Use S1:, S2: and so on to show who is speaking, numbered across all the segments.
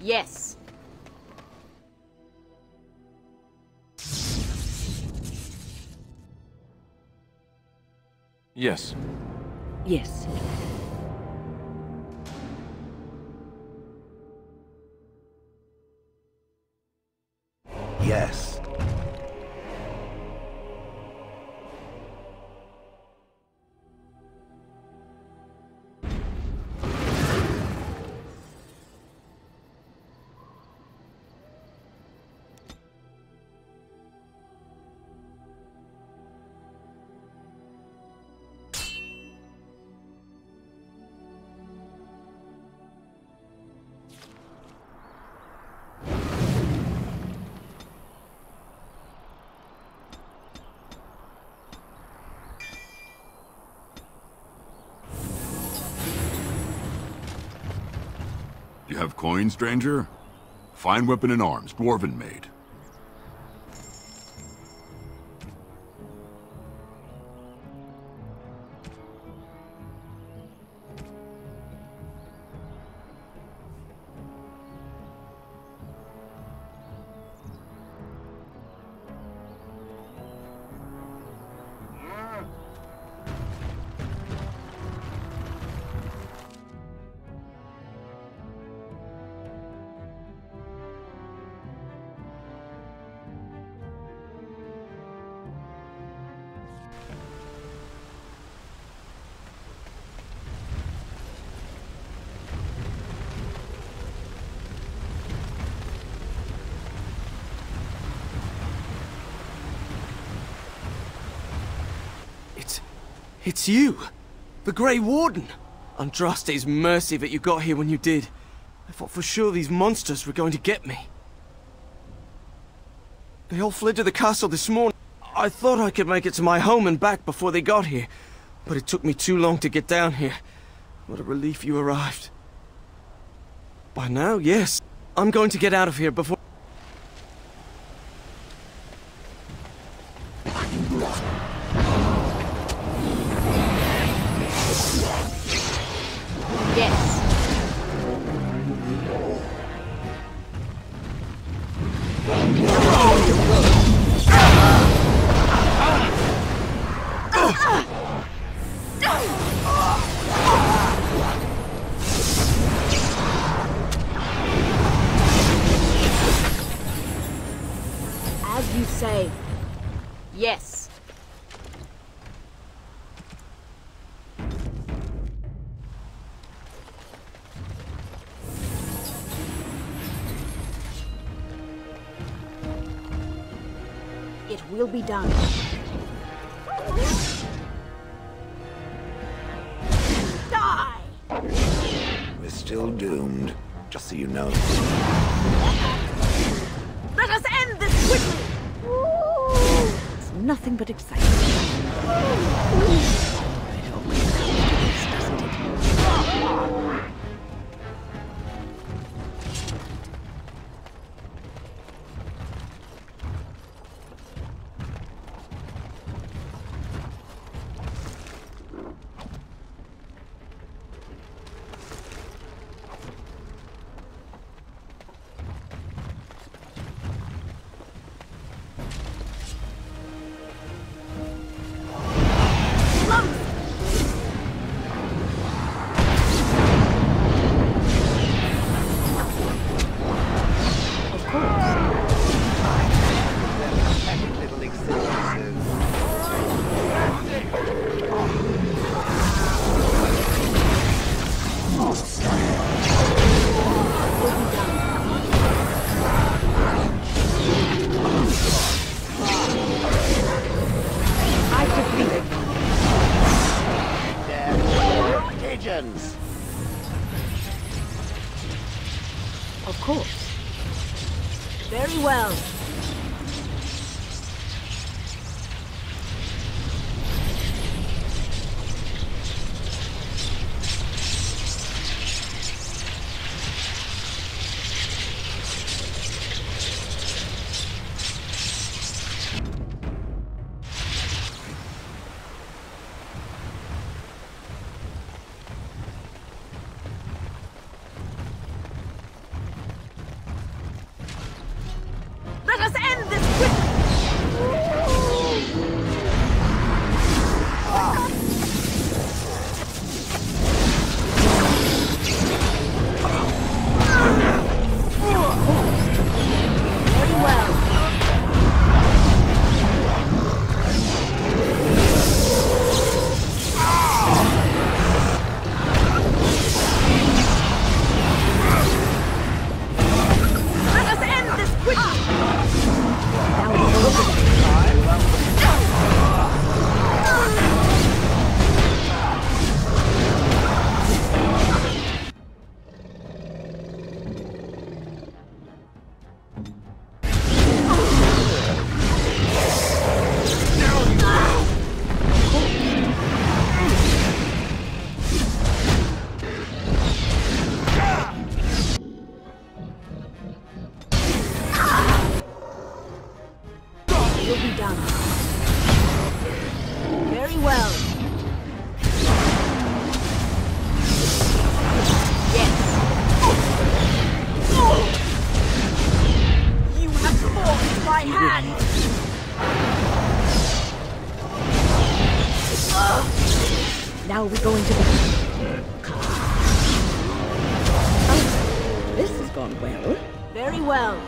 S1: Yes.
S2: Yes.
S3: Yes.
S4: Yes.
S5: You have coin, stranger? Fine weapon and arms, dwarven made.
S6: It's you! The Grey Warden! Andraste's mercy that you got here when you did. I thought for sure these monsters were going to get me. They all fled to the castle this morning. I thought I could make it to my home and back before they got here, but it took me too long to get down here. What a relief you arrived. By now, yes. I'm going to get out of here before...
S1: Yes. As you say. Yes. It will be done. Die!
S4: We're still doomed, just so you know.
S1: Let us end this quickly!
S3: It's nothing but excitement. It always comes to this, doesn't it?
S1: Of course. Very well.
S3: gone well?
S1: Very well.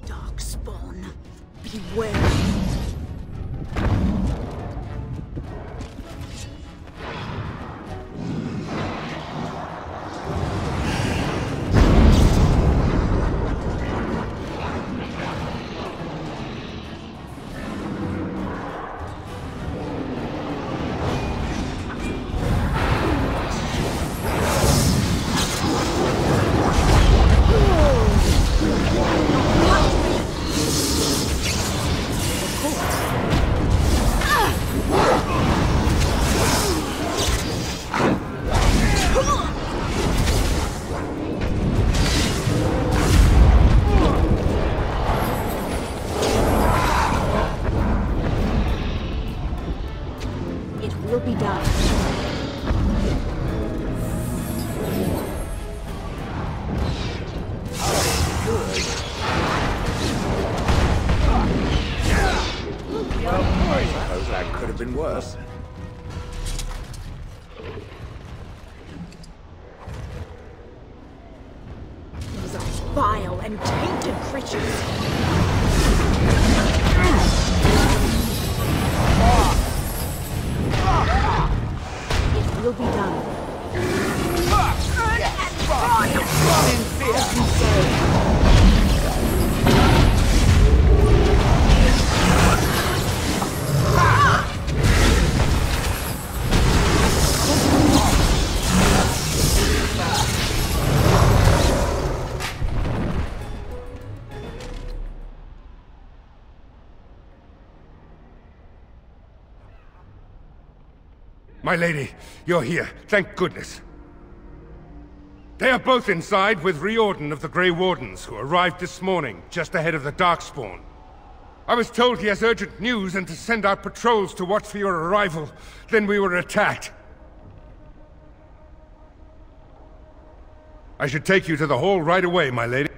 S1: Darkspawn, beware. Will be done.
S4: I suppose that could have been worse.
S1: These are vile and tainted creatures. It will be done.
S4: Run in fear!
S2: My lady, you're here. Thank goodness. They are both inside with Riordan of the Grey Wardens, who arrived this morning, just ahead of the Darkspawn. I was told he has urgent news and to send out patrols to watch for your arrival. Then we were attacked. I should take you to the hall right away, my lady.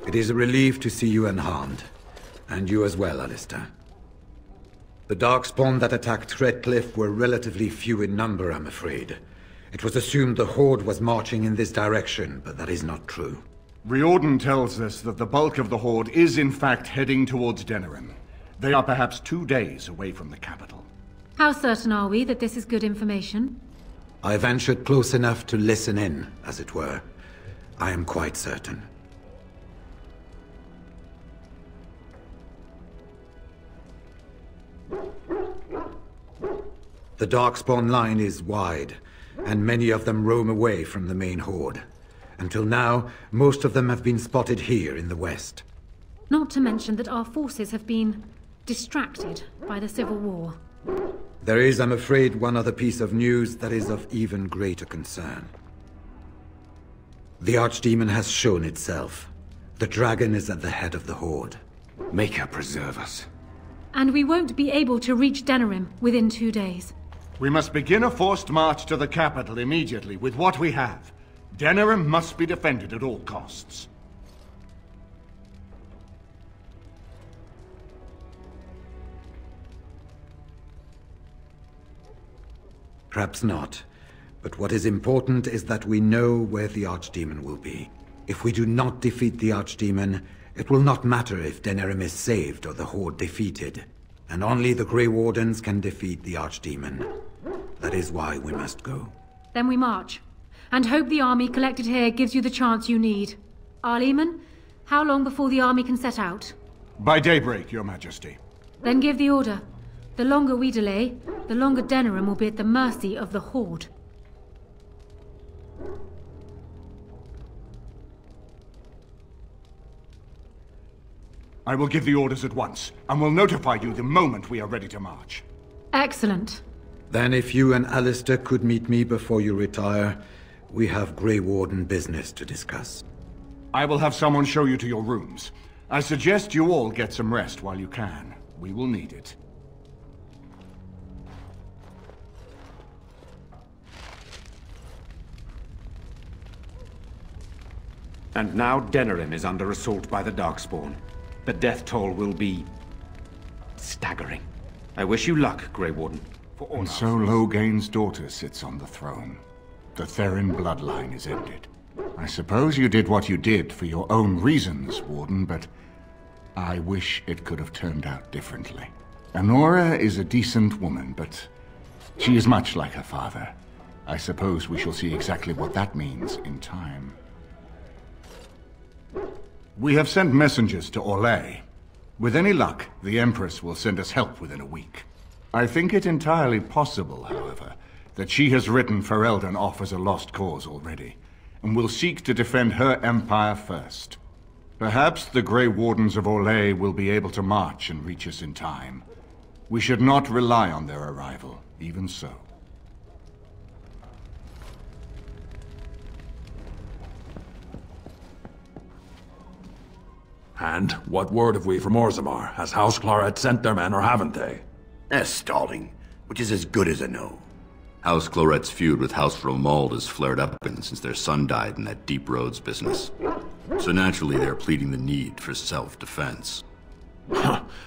S7: It is a relief to see you unharmed. And you as well, Alistair. The Darkspawn that attacked Redcliffe were relatively few in number, I'm afraid. It was assumed the Horde was marching in this direction, but that is not true.
S8: Riordan tells us that the bulk of the Horde is in fact heading towards Denerim. They are perhaps 2 days away from the capital.
S3: How certain are we that this is good information?
S7: I ventured close enough to listen in, as it were. I am quite certain. The Darkspawn line is wide, and many of them roam away from the main Horde. Until now, most of them have been spotted here in the west.
S3: Not to mention that our forces have been distracted by the Civil War.
S7: There is, I'm afraid, one other piece of news that is of even greater concern. The Archdemon has shown itself. The dragon is at the head of the Horde.
S4: Make her preserve us.
S3: And we won't be able to reach Denerim within 2 days.
S8: We must begin a forced march to the capital immediately with what we have. Denerim must be defended at all costs.
S7: Perhaps not. But what is important is that we know where the Archdemon will be. If we do not defeat the Archdemon, it will not matter if Denerim is saved or the Horde defeated. And only the Grey Wardens can defeat the Archdemon. That is why we must go.
S3: Then we march. And hope the army collected here gives you the chance you need. Arleman, how long before the army can set out?
S8: By daybreak, Your Majesty.
S3: Then give the order. The longer we delay, the longer Denerim will be at the mercy of the Horde.
S8: I will give the orders at once, and will notify you the moment we are ready to march.
S3: Excellent.
S7: Then if you and Alistair could meet me before you retire, we have Grey Warden business to discuss.
S8: I will have someone show you to your rooms. I suggest you all get some rest while you can. We will need it.
S9: And now Denerim is under assault by the Darkspawn. The death toll will be staggering. I wish you luck, Grey Warden. For all
S8: And so Loghain's daughter sits on the throne. The Therin bloodline is ended. I suppose you did what you did for your own reasons, Warden, but I wish it could have turned out differently. Honora is a decent woman, but she is much like her father. I suppose we shall see exactly what that means in time. We have sent messengers to Orlais. With any luck, the Empress will send us help within a week. I think it entirely possible, however, that she has written Ferelden off as a lost cause already, and will seek to defend her empire first. Perhaps the Grey Wardens of Orlais will be able to march and reach us in time. We should not rely on their arrival, even so.
S5: And what word have we from Orzammar? Has House Claret sent their men or haven't they?
S4: They're stalling, which is as good as a no.
S10: House Claret's feud with House Romald has flared up since their son died in that Deep Roads business. So naturally they're pleading the need for self-defense.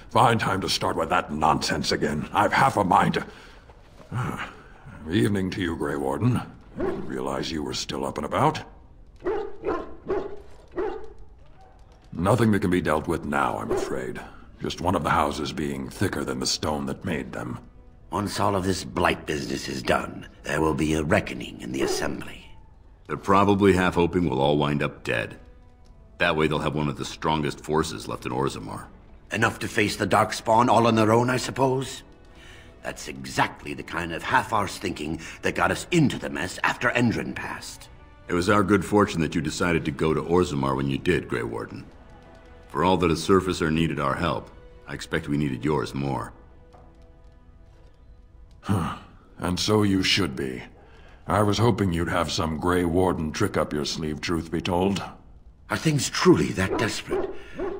S5: Fine time to start with that nonsense again. I've half a mind to... Evening to you, Grey Warden. I didn't realize you were still up and about. Nothing that can be dealt with now, I'm afraid. Just one of the houses being thicker than the stone that made them.
S4: Once all of this blight business is done, there will be a reckoning in the Assembly.
S10: They're probably half hoping we'll all wind up dead. That way they'll have one of the strongest forces left in Orzammar.
S4: Enough to face the Darkspawn all on their own, I suppose? That's exactly the kind of half-arsed thinking that got us into the mess after Endrin passed.
S10: It was our good fortune that you decided to go to Orzammar when you did, Grey Warden. For all that a surfacer needed our help, I expect we needed yours more.
S5: And so you should be. I was hoping you'd have some Grey Warden trick up your sleeve, truth be told.
S4: Are things truly that desperate?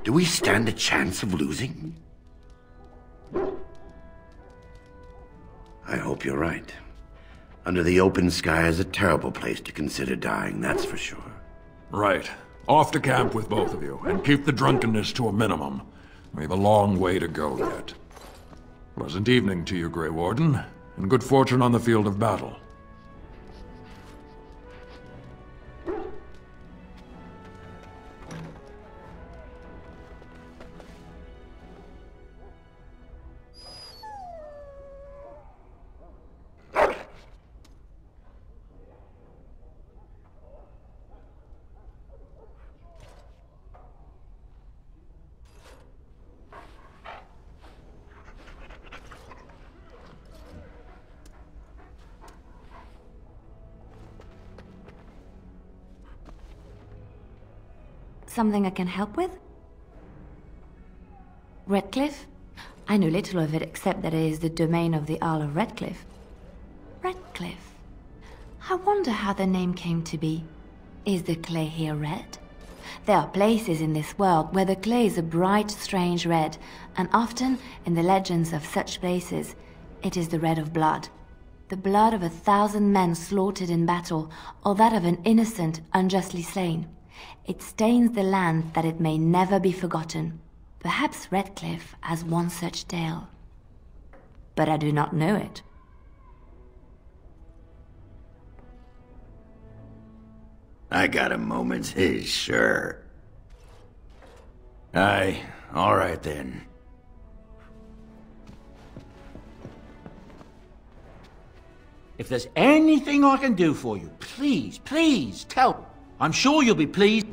S4: Do we stand a chance of losing? I hope you're right. Under the open sky is a terrible place to consider dying, that's for sure.
S5: Right. Off to camp with both of you, and keep the drunkenness to a minimum. We've a long way to go yet. Pleasant evening to you, Grey Warden, and good fortune on the field of battle.
S11: Something I can help with? Redcliffe? I know little of it except that it is the domain of the Earl of Redcliffe. Redcliffe? I wonder how the name came to be. Is the clay here red? There are places in this world where the clay is a bright, strange red, and often, in the legends of such places, it is the red of blood. The blood of 1,000 men slaughtered in battle, or that of an innocent unjustly slain. It stains the land that it may never be forgotten. Perhaps Redcliffe has one such tale. But I do not know it.
S4: I got a moment. Sure.
S12: Aye, all right then. If there's anything I can do for you, please, please tell me. I'm sure you'll be pleased.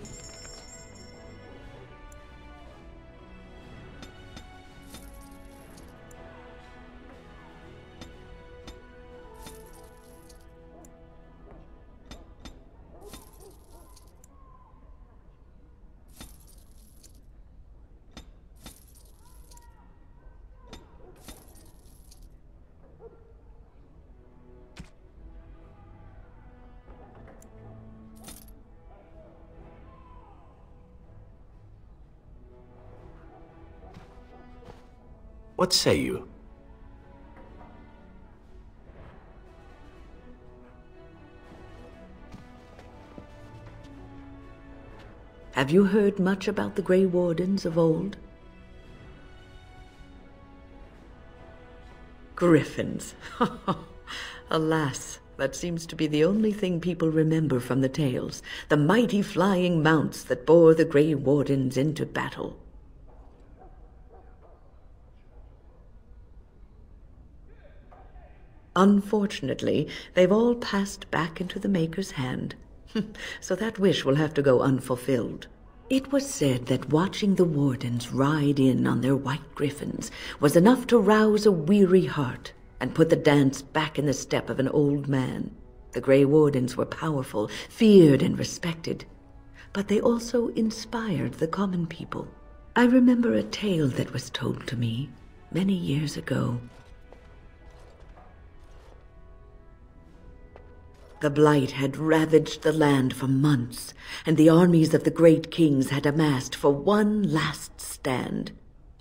S13: What say you?
S14: Have you heard much about the Grey Wardens of old? Griffins. Alas, that seems to be the only thing people remember from the tales. The mighty flying mounts that bore the Grey Wardens into battle. Unfortunately, they've all passed back into the Maker's hand. So that wish will have to go unfulfilled. It was said that watching the Wardens ride in on their white griffins was enough to rouse a weary heart and put the dance back in the step of an old man. The Grey Wardens were powerful, feared and respected, but they also inspired the common people. I remember a tale that was told to me many years ago. The Blight had ravaged the land for months, and the armies of the great kings had amassed for one last stand.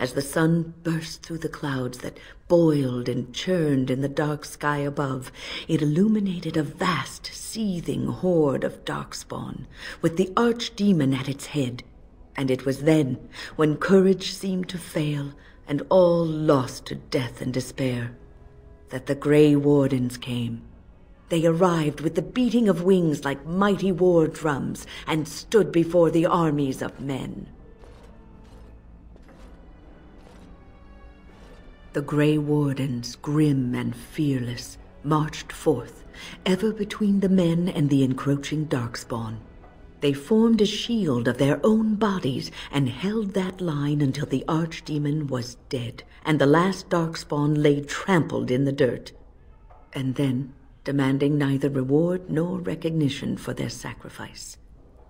S14: As the sun burst through the clouds that boiled and churned in the dark sky above, it illuminated a vast, seething horde of darkspawn, with the archdemon at its head. And it was then, when courage seemed to fail, and all lost to death and despair, that the Grey Wardens came. They arrived with the beating of wings like mighty war drums and stood before the armies of men. The Grey Wardens, grim and fearless, marched forth, ever between the men and the encroaching darkspawn. They formed a shield of their own bodies and held that line until the archdemon was dead and the last darkspawn lay trampled in the dirt. And then, demanding neither reward nor recognition for their sacrifice,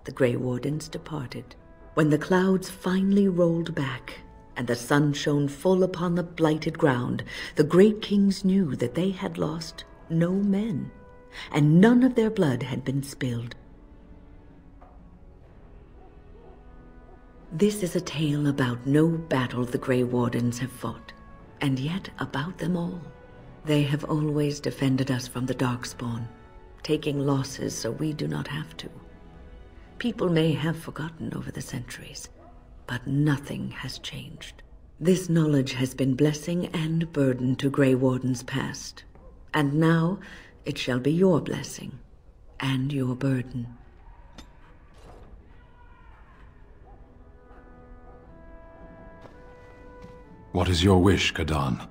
S14: the Grey Wardens departed. When the clouds finally rolled back and the sun shone full upon the blighted ground, the great kings knew that they had lost no men, and none of their blood had been spilled. This is a tale about no battle the Grey Wardens have fought, and yet about them all. They have always defended us from the Darkspawn, taking losses so we do not have to. People may have forgotten over the centuries, but nothing has changed. This knowledge has been blessing and burden to Grey Wardens past, and now it shall be your blessing and your burden.
S5: What is your wish, Kadan?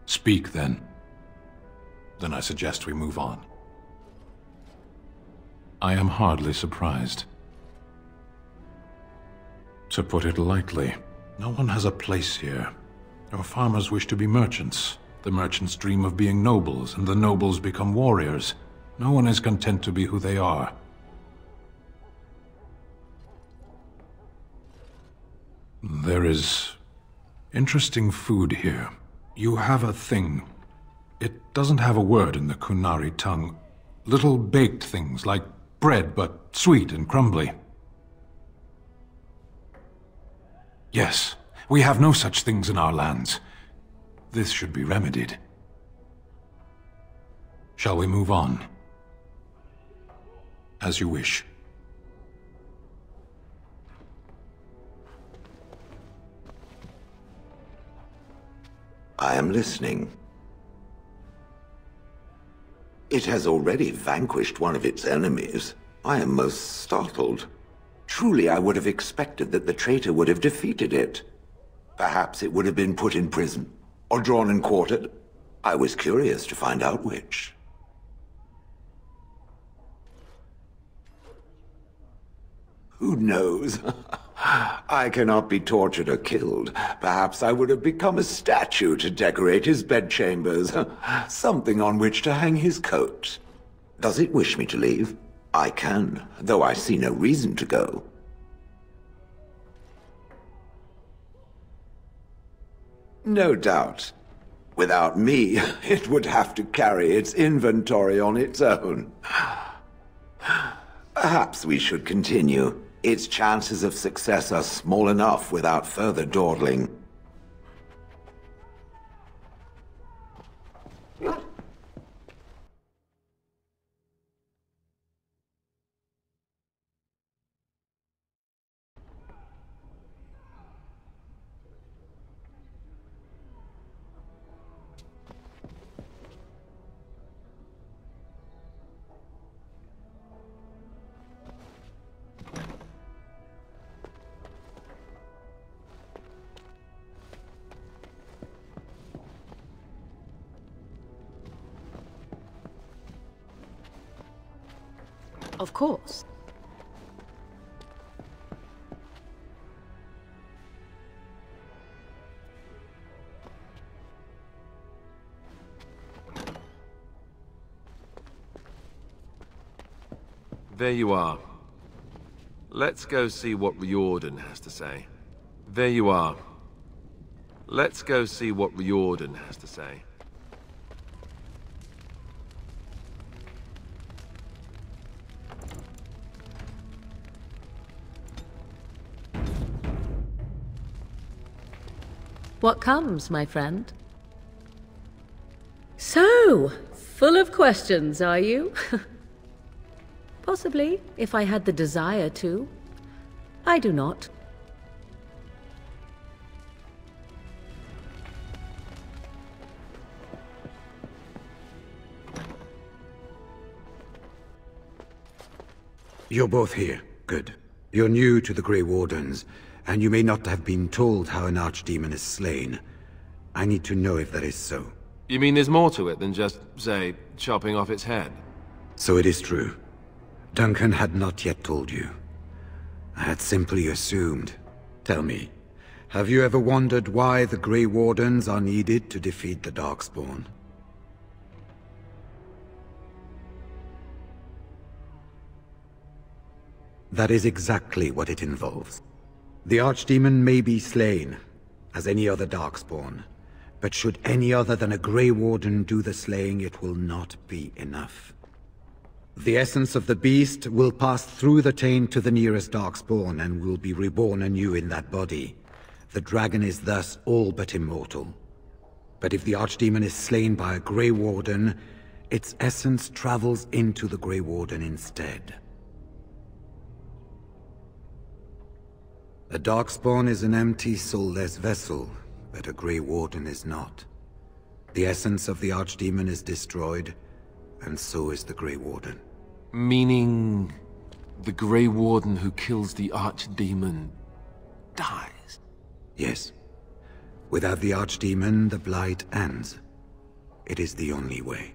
S5: Speak, then. Then I suggest we move on. I am hardly surprised. To put it lightly, no one has a place here. Your farmers wish to be merchants. The merchants dream of being nobles, and the nobles become warriors. No one is content to be who they are. There is interesting food here. You have a thing. It doesn't have a word in the Kunari tongue. Little baked things like bread, but sweet and crumbly. Yes, we have no such things in our lands. This should be remedied. Shall we move on? As you wish.
S15: I am listening. It has already vanquished one of its enemies. I am most startled. Truly, I would have expected that the traitor would have defeated it. Perhaps it would have been put in prison, or drawn and quartered. I was curious to find out which. Who knows? I cannot be tortured or killed. Perhaps I would have become a statue to decorate his bedchambers. Something on which to hang his coat. Does it wish me to leave? I can, though I see no reason to go. No doubt. Without me, it would have to carry its inventory on its own. Perhaps we should continue. Its chances of success are small enough without further dawdling.
S1: Of course.
S16: There you are. Let's go see what Riordan has to say. There you are. Let's go see what Riordan has to say.
S17: What comes, my friend? So, full of questions, are you? Possibly, if I had the desire to. I do not.
S7: You're both here. Good. You're new to the Grey Wardens, and you may not have been told how an archdemon is slain. I need to know if that is so.
S16: You mean there's more to it than just, say, chopping off its head?
S7: So it is true. Duncan had not yet told you. I had simply assumed. Tell me, have you ever wondered why the Grey Wardens are needed to defeat the Darkspawn? That is exactly what it involves. The Archdemon may be slain, as any other Darkspawn, but should any other than a Grey Warden do the slaying, it will not be enough. The essence of the beast will pass through the taint to the nearest Darkspawn and will be reborn anew in that body. The dragon is thus all but immortal. But if the Archdemon is slain by a Grey Warden, its essence travels into the Grey Warden instead. A Darkspawn is an empty, soulless vessel, but a Grey Warden is not. The essence of the Archdemon is destroyed, and so is the Grey Warden.
S16: Meaning... the Grey Warden who kills the Archdemon dies?
S7: Yes. Without the Archdemon, the Blight ends. It is the only way.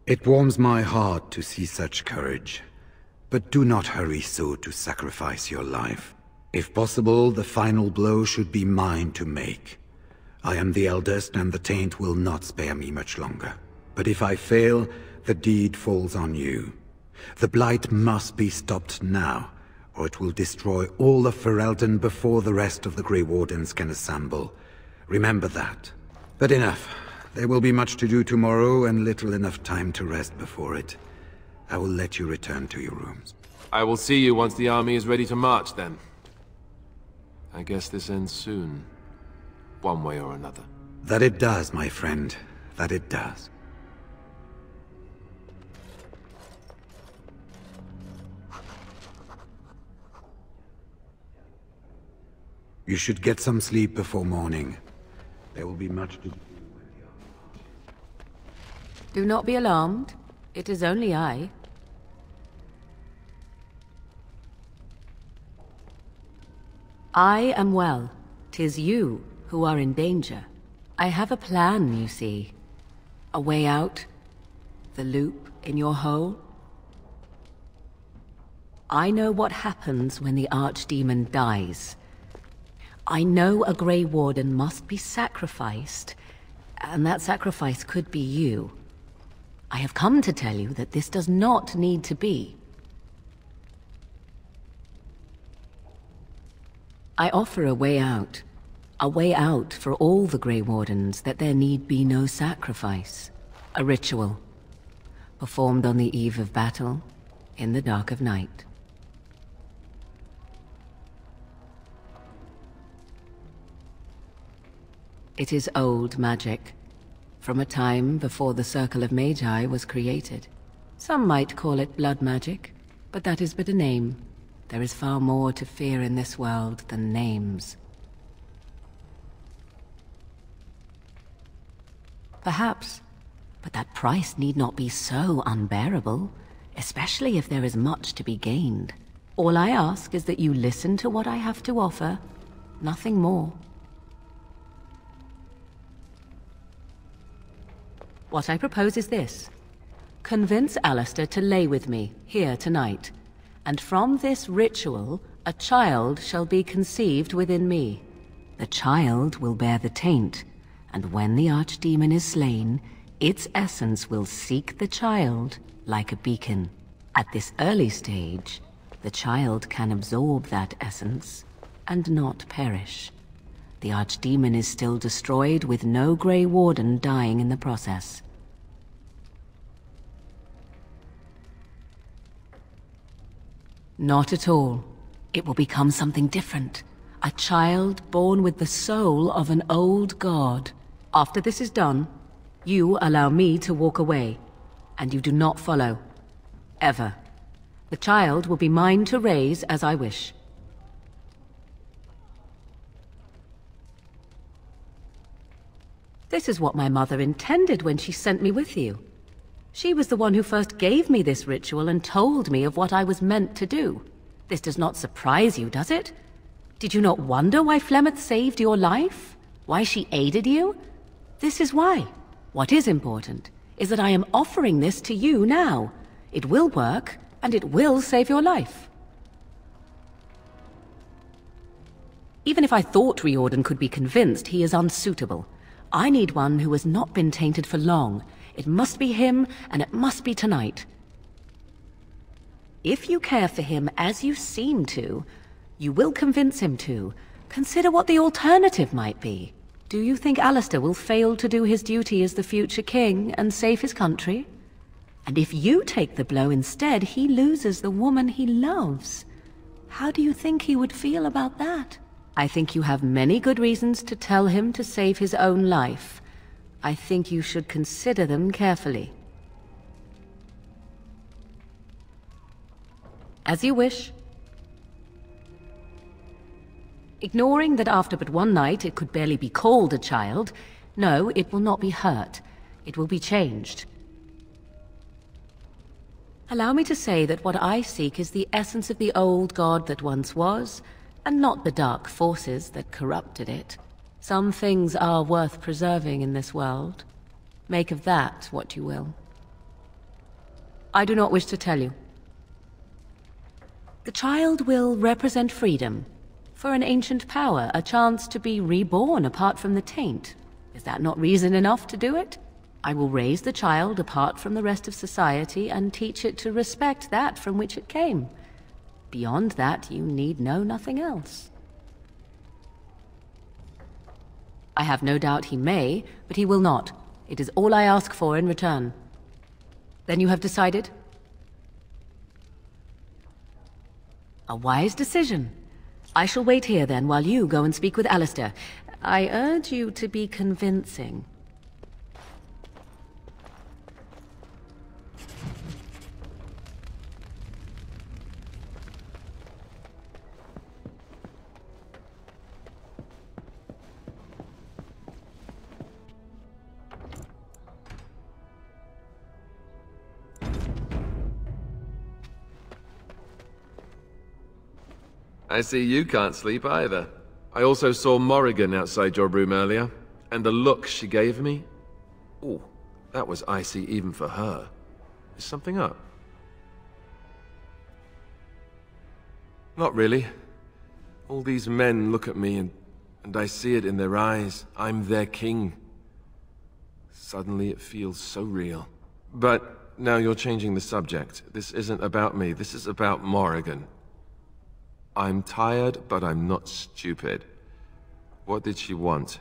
S7: It warms my heart to see such courage, but do not hurry so to sacrifice your life. If possible, the final blow should be mine to make. I am the eldest, and the taint will not spare me much longer. But if I fail, the deed falls on you. The Blight must be stopped now, or it will destroy all of Ferelden before the rest of the Grey Wardens can assemble. Remember that. But enough. There will be much to do tomorrow, and little enough time to rest before it. I will let you return to your rooms.
S16: I will see you once the army is ready to march, then. I guess this ends soon. One way or another.
S7: That it does, my friend. That it does. You should get some sleep before morning. There will be much to do.
S17: Do not be alarmed. It is only I. I am well. 'Tis you who are in danger. I have a plan, you see. A way out. The loop in your hole. I know what happens when the Archdemon dies. I know a Grey Warden must be sacrificed, and that sacrifice could be you. I have come to tell you that this does not need to be. I offer a way out. A way out for all the Grey Wardens, that there need be no sacrifice. A ritual, performed on the eve of battle, in the dark of night. It is old magic, from a time before the Circle of Magi was created. Some might call it blood magic, but that is but a name. There is far more to fear in this world than names. Perhaps, but that price need not be so unbearable, especially if there is much to be gained. All I ask is that you listen to what I have to offer, nothing more. What I propose is this. Convince Alistair to lay with me, here tonight, and from this ritual, a child shall be conceived within me. The child will bear the taint, and when the Archdemon is slain, its essence will seek the child like a beacon. At this early stage, the child can absorb that essence and not perish. The Archdemon is still destroyed, with no Grey Warden dying in the process. Not at all. It will become something different. A child born with the soul of an old god. After this is done, you allow me to walk away, and you do not follow. Ever. The child will be mine to raise as I wish. This is what my mother intended when she sent me with you. She was the one who first gave me this ritual and told me of what I was meant to do. This does not surprise you, does it? Did you not wonder why Flemeth saved your life? Why she aided you? This is why. What is important is that I am offering this to you now. It will work, and it will save your life. Even if I thought Riordan could be convinced, he is unsuitable. I need one who has not been tainted for long. It must be him, and it must be tonight. If you care for him as you seem to, you will convince him to. Consider what the alternative might be. Do you think Alistair will fail to do his duty as the future king and save his country? And if you take the blow instead, he loses the woman he loves. How do you think he would feel about that? I think you have many good reasons to tell him to save his own life. I think you should consider them carefully. As you wish. Ignoring that after but one night it could barely be called a child, no, it will not be hurt. It will be changed. Allow me to say that what I seek is the essence of the old god that once was, and not the dark forces that corrupted it. Some things are worth preserving in this world. Make of that what you will. I do not wish to tell you. The child will represent freedom. For an ancient power, a chance to be reborn apart from the taint. Is that not reason enough to do it? I will raise the child apart from the rest of society and teach it to respect that from which it came. Beyond that, you need know nothing else. I have no doubt he may, but he will not. It is all I ask for in return. Then you have decided? A wise decision. I shall wait here then while you go and speak with Alistair. I urge you to be convincing.
S16: I see you can't sleep either. I also saw Morrigan outside your room earlier, and the look she gave me... Ooh, that was icy even for her. Is something up? Not really. All these men look at me and I see it in their eyes. I'm their king. Suddenly it feels so real. But now you're changing the subject. This isn't about me, this is about Morrigan. I'm tired, but I'm not stupid. What did she want?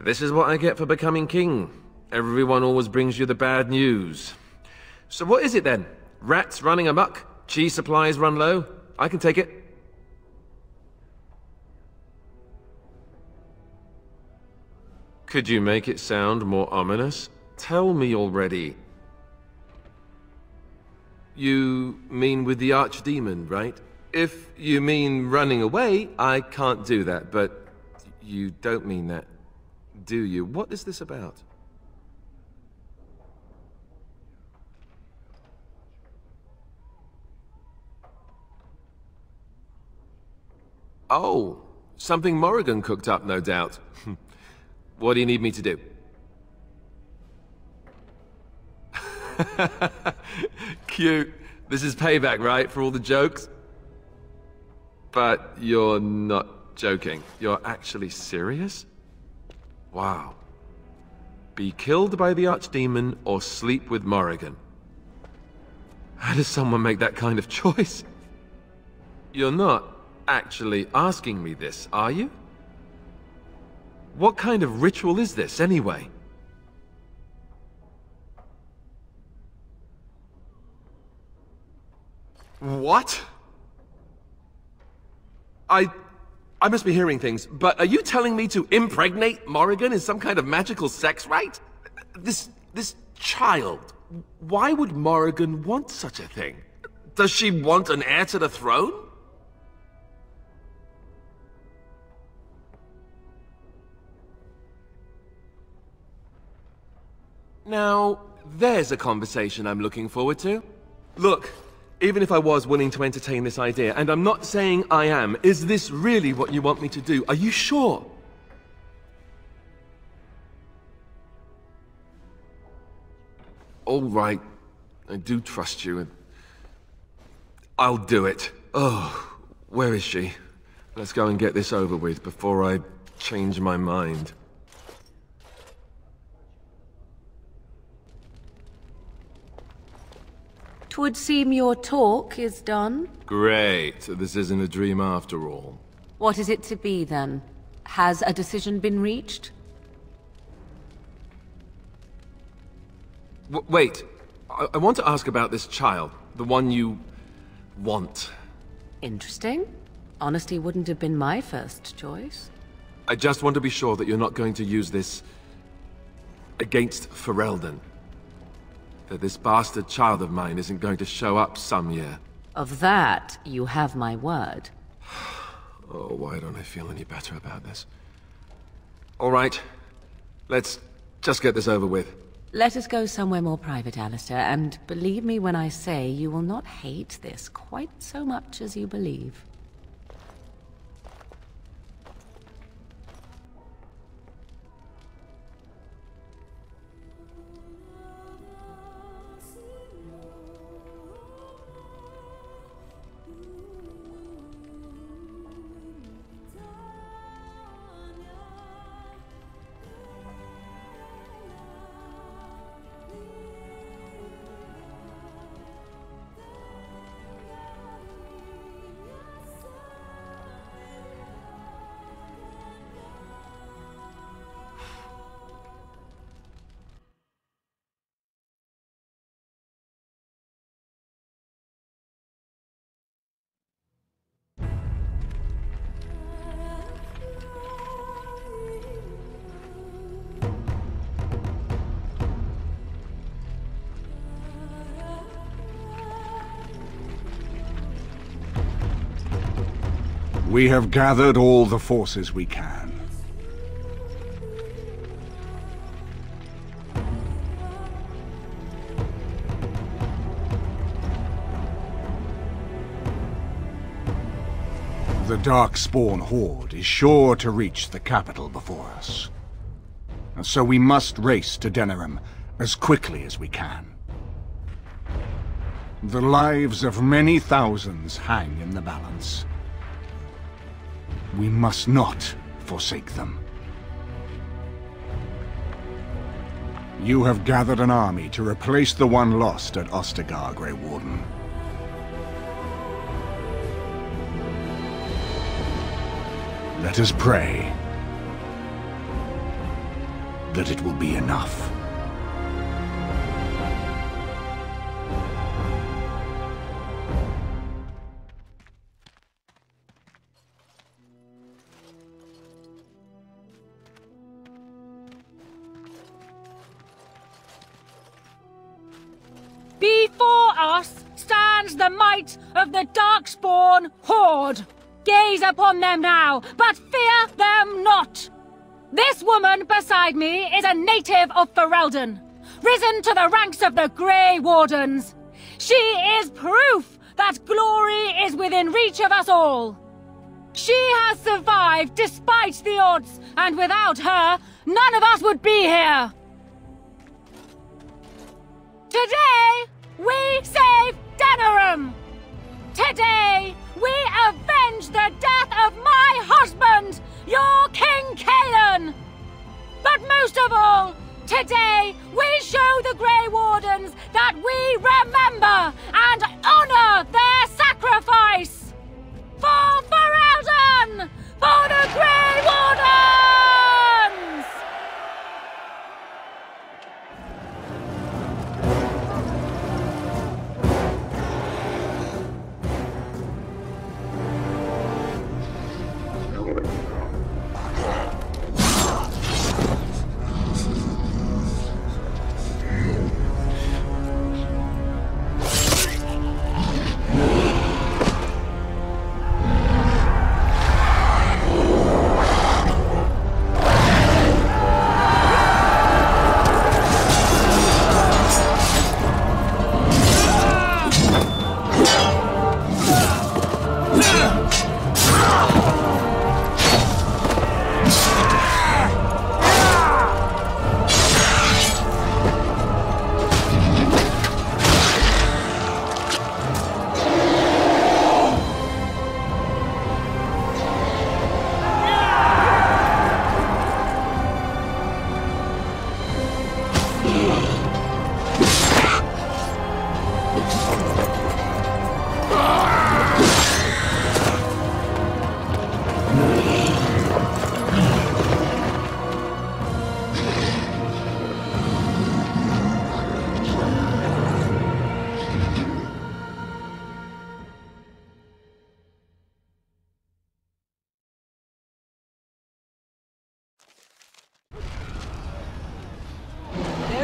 S16: This is what I get for becoming king. Everyone always brings you the bad news. So what is it then? Rats running amok? Cheese supplies run low? I can take it. Could you make it sound more ominous? Tell me already. You mean with the archdemon, right? If you mean running away, I can't do that, but you don't mean that, do you? What is this about? Oh, something Morrigan cooked up, no doubt. What do you need me to do? Cute. This is payback, right, for all the jokes? But you're not joking. You're actually serious? Wow. Be killed by the archdemon or sleep with Morrigan. How does someone make that kind of choice? You're not actually asking me this, are you? What kind of ritual is this, anyway? What? I must be hearing things, but are you telling me to impregnate Morrigan in some kind of magical sex rite? This child, why would Morrigan want such a thing? Does she want an heir to the throne? Now, there's a conversation I'm looking forward to. Look, even if I was willing to entertain this idea, and I'm not saying I am, is this really what you want me to do? Are you sure? All right, I do trust you, and I'll do it. Oh, where is she? Let's go and get this over with before I change my mind.
S17: 'Twould seem your talk is done.
S16: Great. This isn't a dream after all.
S17: What is it to be, then? Has a decision been reached?
S16: Wait. I want to ask about this child. The one you want.
S17: Interesting. Honesty wouldn't have been my first choice.
S16: I just want to be sure that you're not going to use this against Ferelden. That this bastard child of mine isn't going to show up some year.
S17: Of that, you have my word.
S16: Oh, why don't I feel any better about this? All right, let's just get this over with.
S17: Let us go somewhere more private, Alistair, and believe me when I say you will not hate this quite so much as you believe.
S8: We have gathered all the forces we can. The Darkspawn Horde is sure to reach the capital before us. And so we must race to Denerim as quickly as we can. The lives of many thousands hang in the balance. We must not forsake them. You have gathered an army to replace the one lost at Ostagar, Grey Warden. Let us pray that it will be enough.
S3: Before us stands the might of the Darkspawn Horde. Gaze upon them now, but fear them not. This woman beside me is a native of Ferelden, risen to the ranks of the Grey Wardens. She is proof that glory is within reach of us all. She has survived despite the odds, and without her, none of us would be here. Today, we save Denerim! Today, we avenge the death of my husband, your King Kaelan! But most of all, today, we show the Grey Wardens that we remember and honor their sacrifice! For Ferelden! For the Grey Wardens!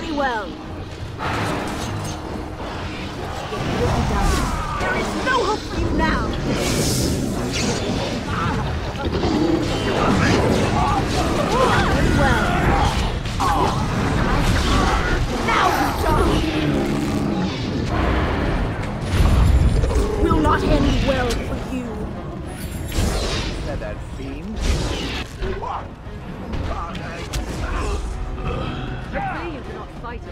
S1: Very well. There is no hope for you now! Very well. Now you die! Will not end well for you.
S18: Said that fiend.
S3: Hopefully you do not fight him.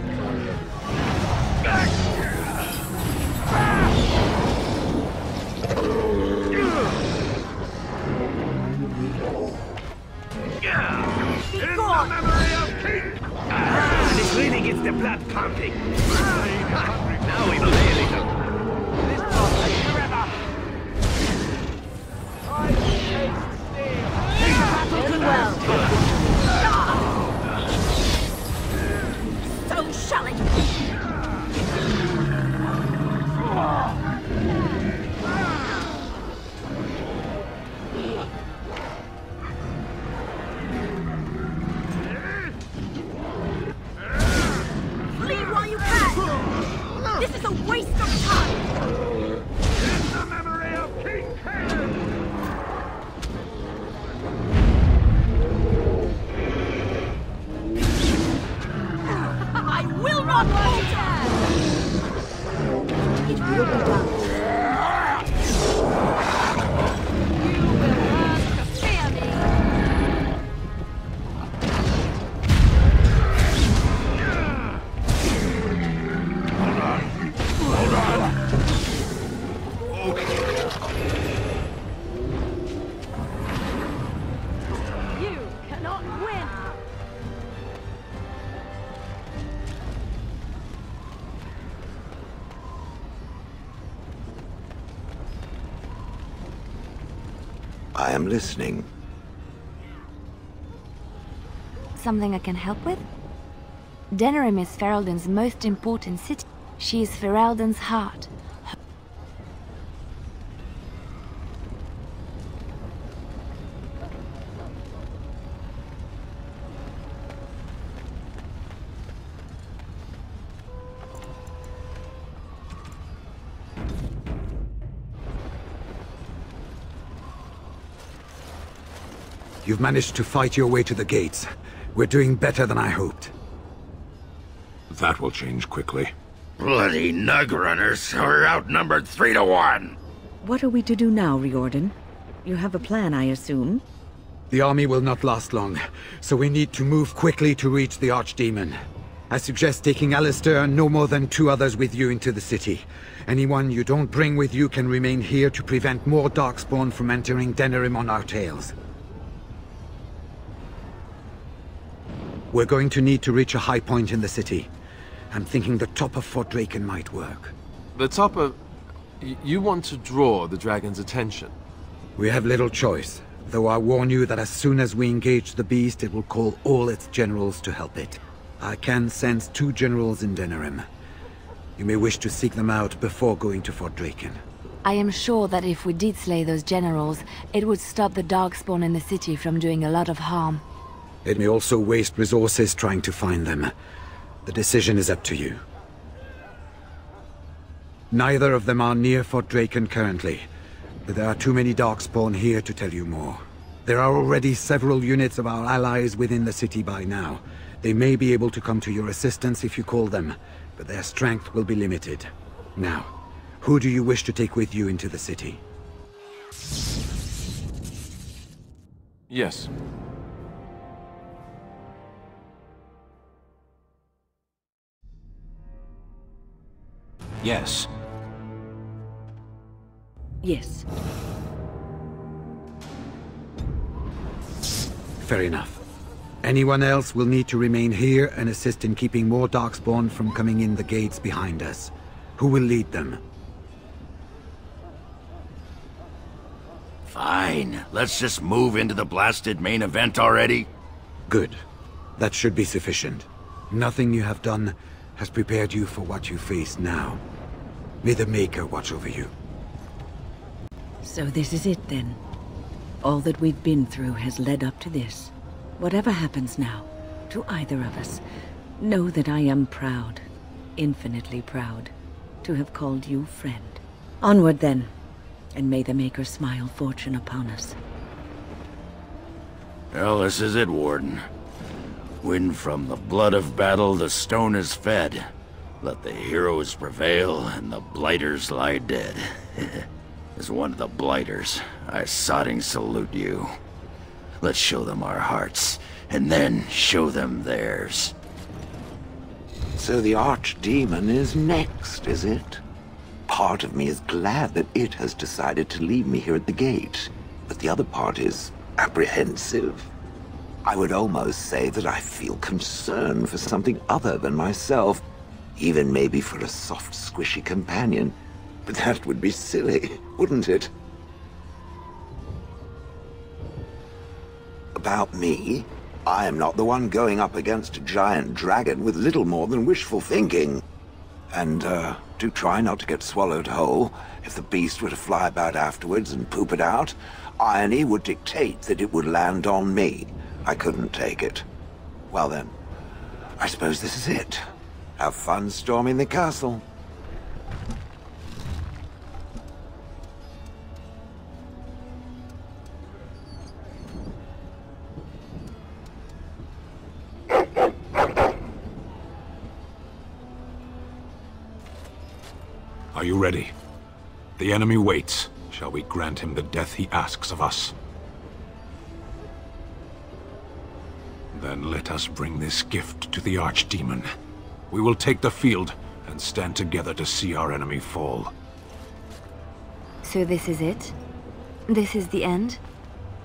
S18: In the memory of King! This really gets the blood pumping. Now we will lay a little. This will take forever. I taste steel.
S1: Very well. So shall it be. Flee while you can. This is a waste of time.
S18: In the memory of King Canaan!
S1: I will not falter! It will be done.
S3: You will learn to fear me.
S18: Hold on!
S3: You cannot win.
S15: I am listening.
S11: Something I can help with? Denerim is Ferelden's most important city. She is Ferelden's heart.
S7: You've managed to fight your way to the gates. We're doing better than I hoped.
S5: That will change quickly.
S4: Bloody nug runners. We're outnumbered 3 to 1.
S14: What are we to do now, Riordan? You have a plan, I assume?
S7: The army will not last long, so we need to move quickly to reach the Archdemon. I suggest taking Alistair and no more than 2 others with you into the city. Anyone you don't bring with you can remain here to prevent more Darkspawn from entering Denerim on our tails. We're going to need to reach a high point in the city. I'm thinking the top of Fort Drakon might work.
S16: The top of... You want to draw the dragon's attention?
S7: We have little choice, though I warn you that as soon as we engage the beast, it will call all its generals to help it. I can sense 2 generals in Denerim. You may wish to seek them out before going to Fort Drakon.
S11: I am sure that if we did slay those generals, it would stop the Darkspawn in the city from doing a lot of harm.
S7: It may also waste resources trying to find them. The decision is up to you. Neither of them are near Fort Drakon currently, but there are too many Darkspawn here to tell you more. There are already several units of our allies within the city by now. They may be able to come to your assistance if you call them, but their strength will be limited. Now, who do you wish to take with you into the city?
S16: Yes.
S12: Yes.
S14: Yes.
S7: Fair enough. Anyone else will need to remain here and assist in keeping more Darkspawn from coming in the gates behind us. Who will lead them?
S4: Fine. Let's just move into the blasted main event already.
S7: Good. That should be sufficient. Nothing you have done has prepared you for what you face now. May the Maker watch over you.
S14: So this is it then. All that we've been through has led up to this. Whatever happens now, to either of us, Know that I am proud, infinitely proud, to have called you friend. Onward then, and may the Maker smile fortune upon us.
S19: Well, this is it, Warden. When from the blood of battle the stone is fed, let the heroes prevail and the blighters lie dead. As one of the blighters, I sodding salute you. Let's show them our hearts, and then show them theirs.
S15: So the Archdemon is next, is it? Part of me is glad that it has decided to leave me here at the gate, but the other part is apprehensive. I would almost say that I feel concern for something other than myself, even maybe for a soft, squishy companion. But that would be silly, wouldn't it? About me, I am not the one going up against a giant dragon with little more than wishful thinking. And, do try not to get swallowed whole. If the beast were to fly about afterwards and poop it out, irony would dictate that it would land on me. I couldn't take it. Well then, I suppose this is it. Have fun storming the castle.
S5: Are you ready? The enemy waits. Shall we grant him the death he asks of us? Then let us bring this gift to the Archdemon. We will take the field and stand together to see our enemy fall.
S11: So this is it? This is the end?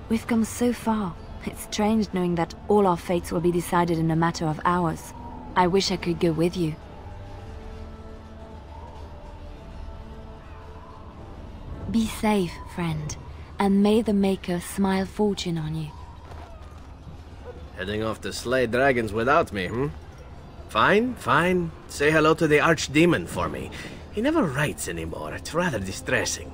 S11: We've come so far. It's strange knowing that all our fates will be decided in a matter of hours. I wish I could go with you. Be safe, friend, and may the Maker smile fortune on you.
S18: Heading off to slay dragons without me, hmm? Fine, fine. Say hello to the Archdemon for me. He never writes anymore. It's rather distressing.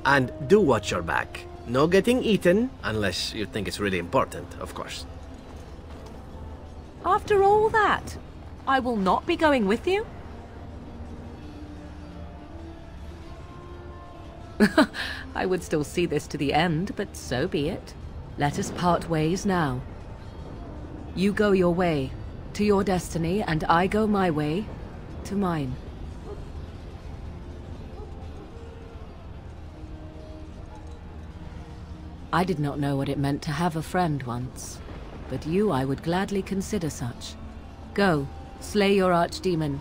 S18: And do watch your back. No getting eaten, unless you think it's really important, of course.
S17: After all that, I will not be going with you? I would still see this to the end, but so be it. Let us part ways now. You go your way, to your destiny, and I go my way, to mine. I did not know what it meant to have a friend once, but you I would gladly consider such. Go, slay your Archdemon.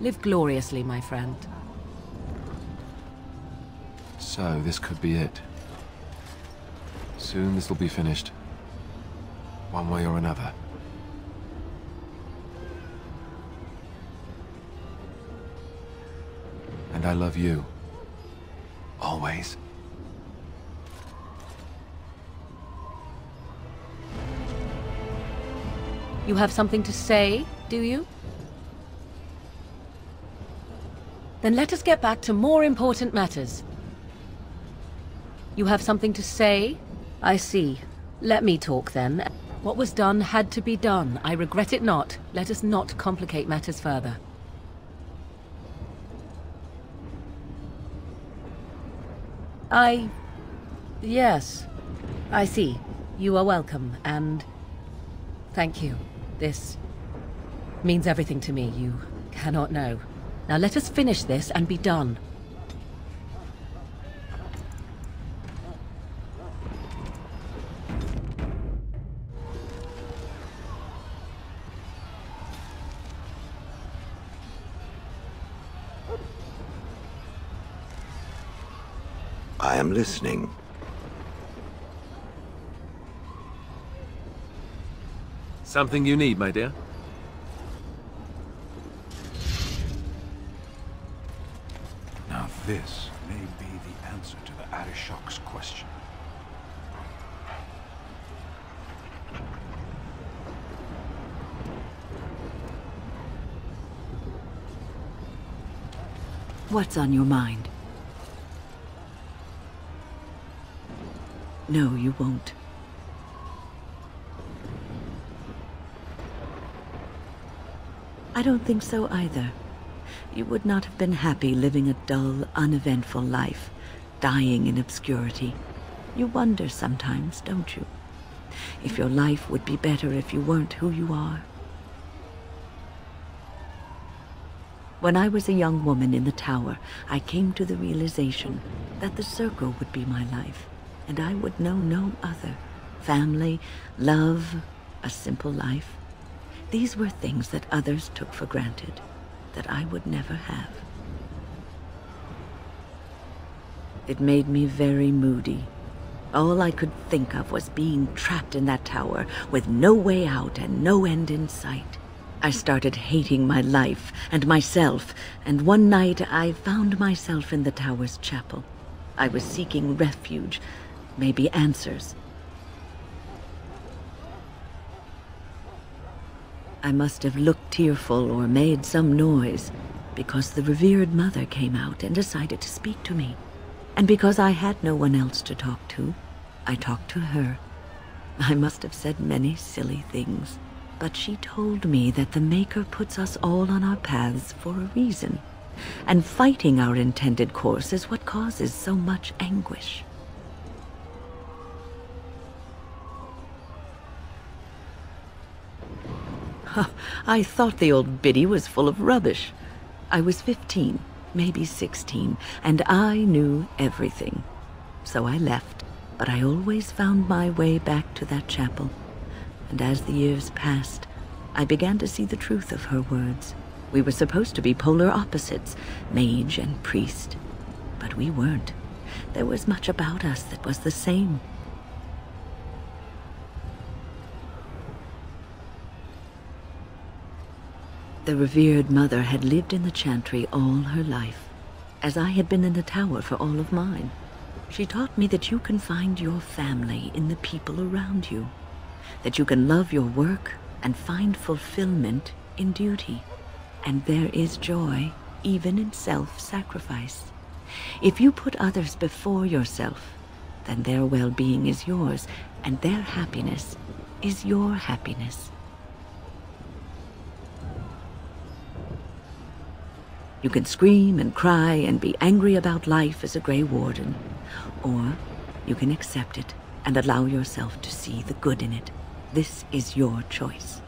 S17: Live gloriously, my friend.
S16: So, this could be it. Soon this will be finished. One way or another. And I love you. Always.
S17: You have something to say, do you? Then let us get back to more important matters. You have something to say? I see. Let me talk then. What was done had to be done. I regret it not. Let us not complicate matters further. Yes. I see. You are welcome, and... thank you. This means everything to me. You cannot know. Now let us finish this and be done.
S15: I am listening.
S16: Something you need, my dear?
S5: Now this may be the answer to the Arishok's question.
S14: What's on your mind? No, you won't. I don't think so either. You would not have been happy living a dull, uneventful life, dying in obscurity. You wonder sometimes, don't you? If your life would be better if you weren't who you are. When I was a young woman in the tower, I came to the realization that the circle would be my life, and I would know no other. Family, love, a simple life. These were things that others took for granted, that I would never have. It made me very moody. All I could think of was being trapped in that tower with no way out and no end in sight. I started hating my life and myself, and one night I found myself in the tower's chapel. I was seeking refuge, maybe answers. I must have looked tearful or made some noise, because the revered mother came out and decided to speak to me. And because I had no one else to talk to, I talked to her. I must have said many silly things, but she told me that the Maker puts us all on our paths for a reason, and fighting our intended course is what causes so much anguish. I thought the old biddy was full of rubbish. I was 15, maybe 16, and I knew everything. So I left, but I always found my way back to that chapel. And as the years passed, I began to see the truth of her words. We were supposed to be polar opposites, mage and priest. But we weren't. There was much about us that was the same. The revered mother had lived in the chantry all her life, as I had been in the tower for all of mine. She taught me that you can find your family in the people around you, that you can love your work and find fulfillment in duty, and there is joy even in self-sacrifice. If you put others before yourself, then their well-being is yours, and their happiness is your happiness. You can scream and cry and be angry about life as a Grey Warden, or you can accept it and allow yourself to see the good in it. This is your choice.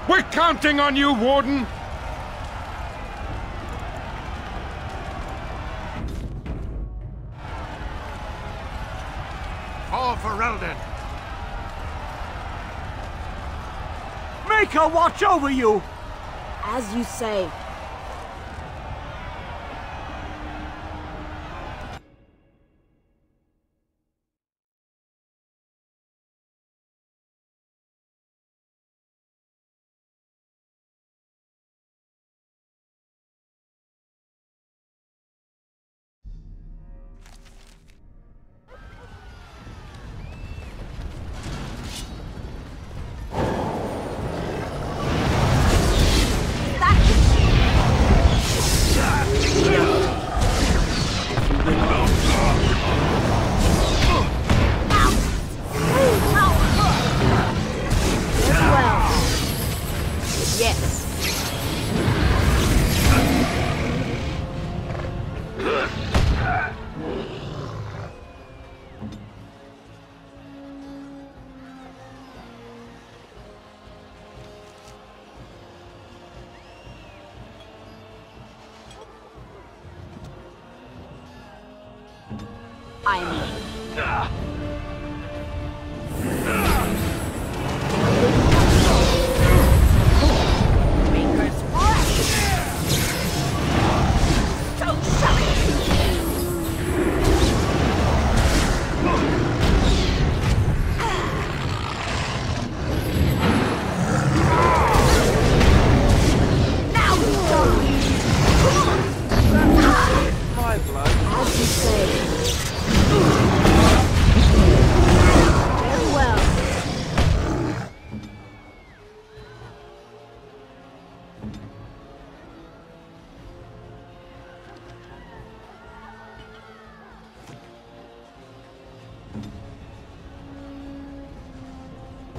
S2: We're counting on you, Warden!
S12: Call for Eldon.
S20: Make her watch over you!
S1: As you say.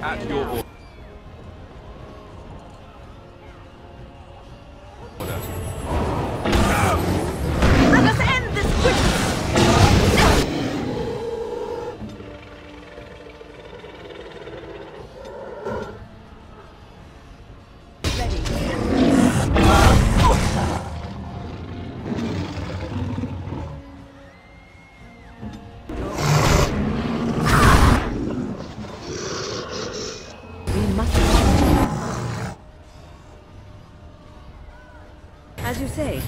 S16: At your order.
S1: Let us end this quickly!
S14: As you say.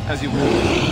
S16: As you will.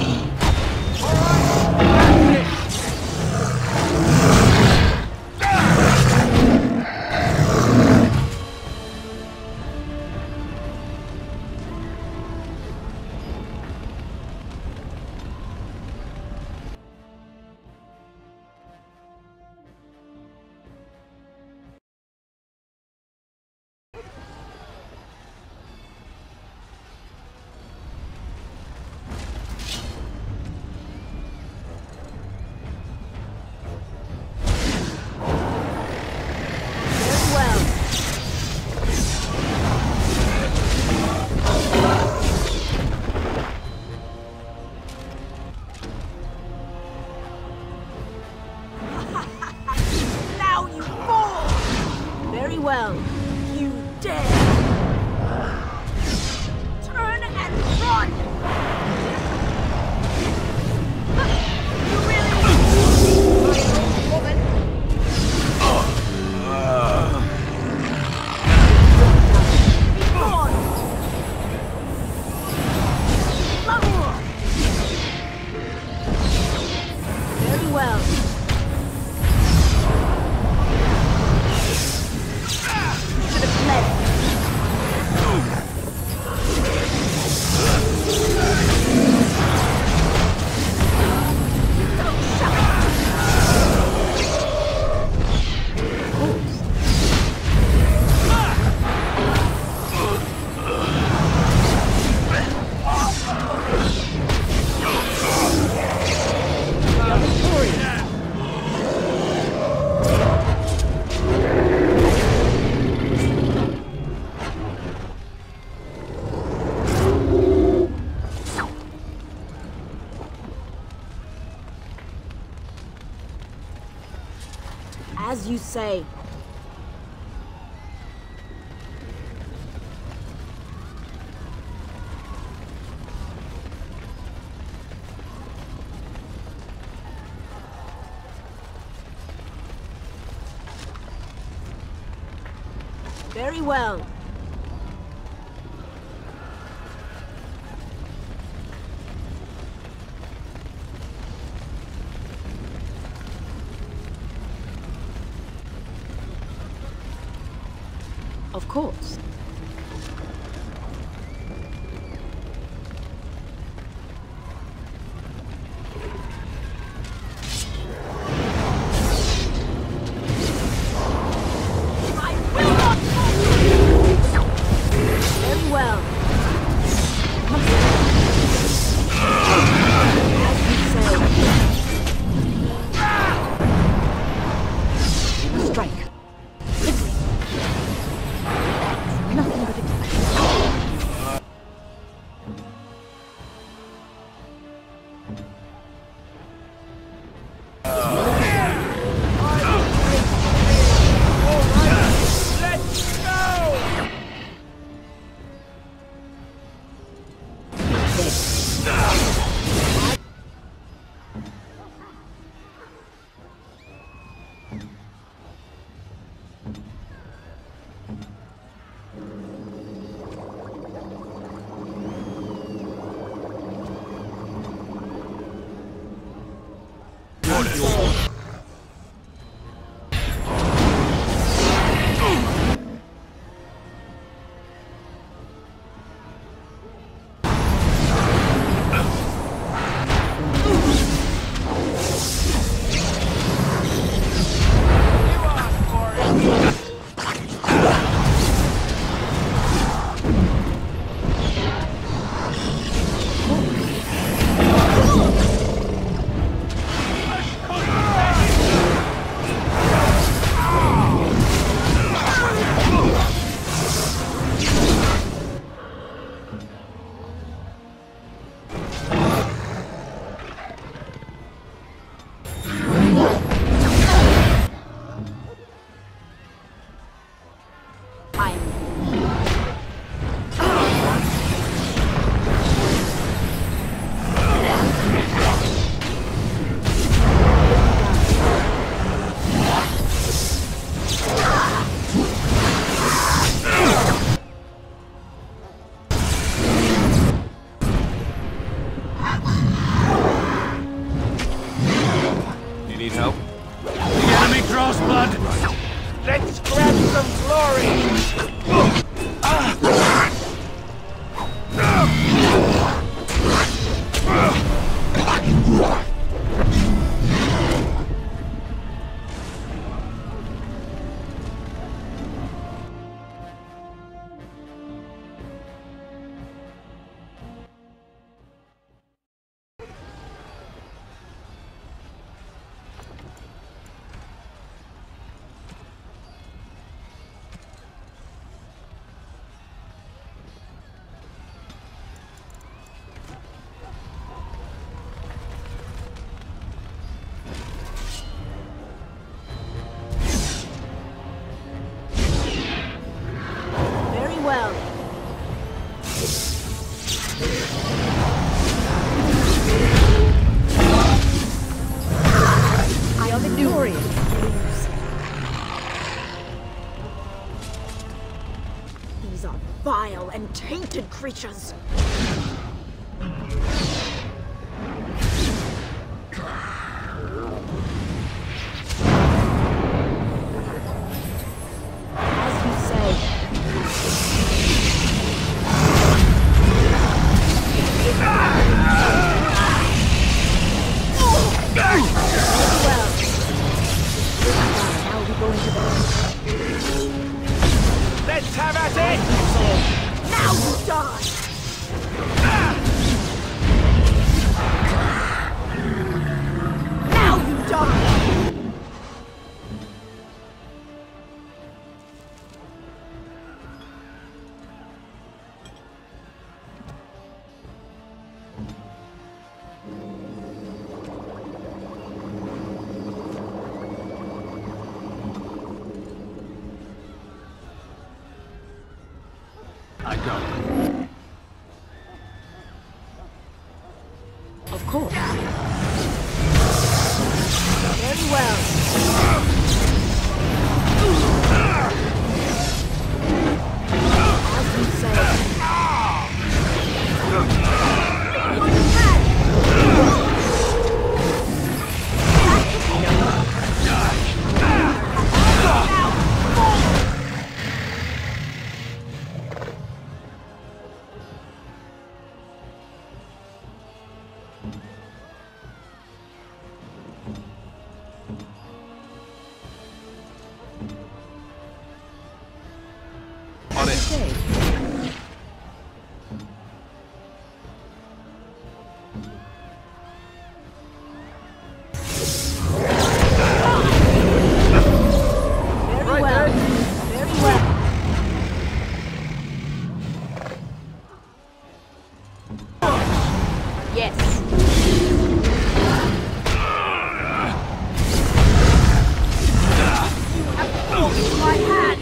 S1: As you say. Very well. Of course. Very well. Strike. Nothing but
S20: Let's grab some glory!
S1: Very well. I am victorious. These are vile and tainted creatures.
S20: Let's have at it!
S1: Now you die! Now you die! Of course. Very well. As you say.
S16: On it.
S1: Very well. Very well. Yes. You have forced my hand.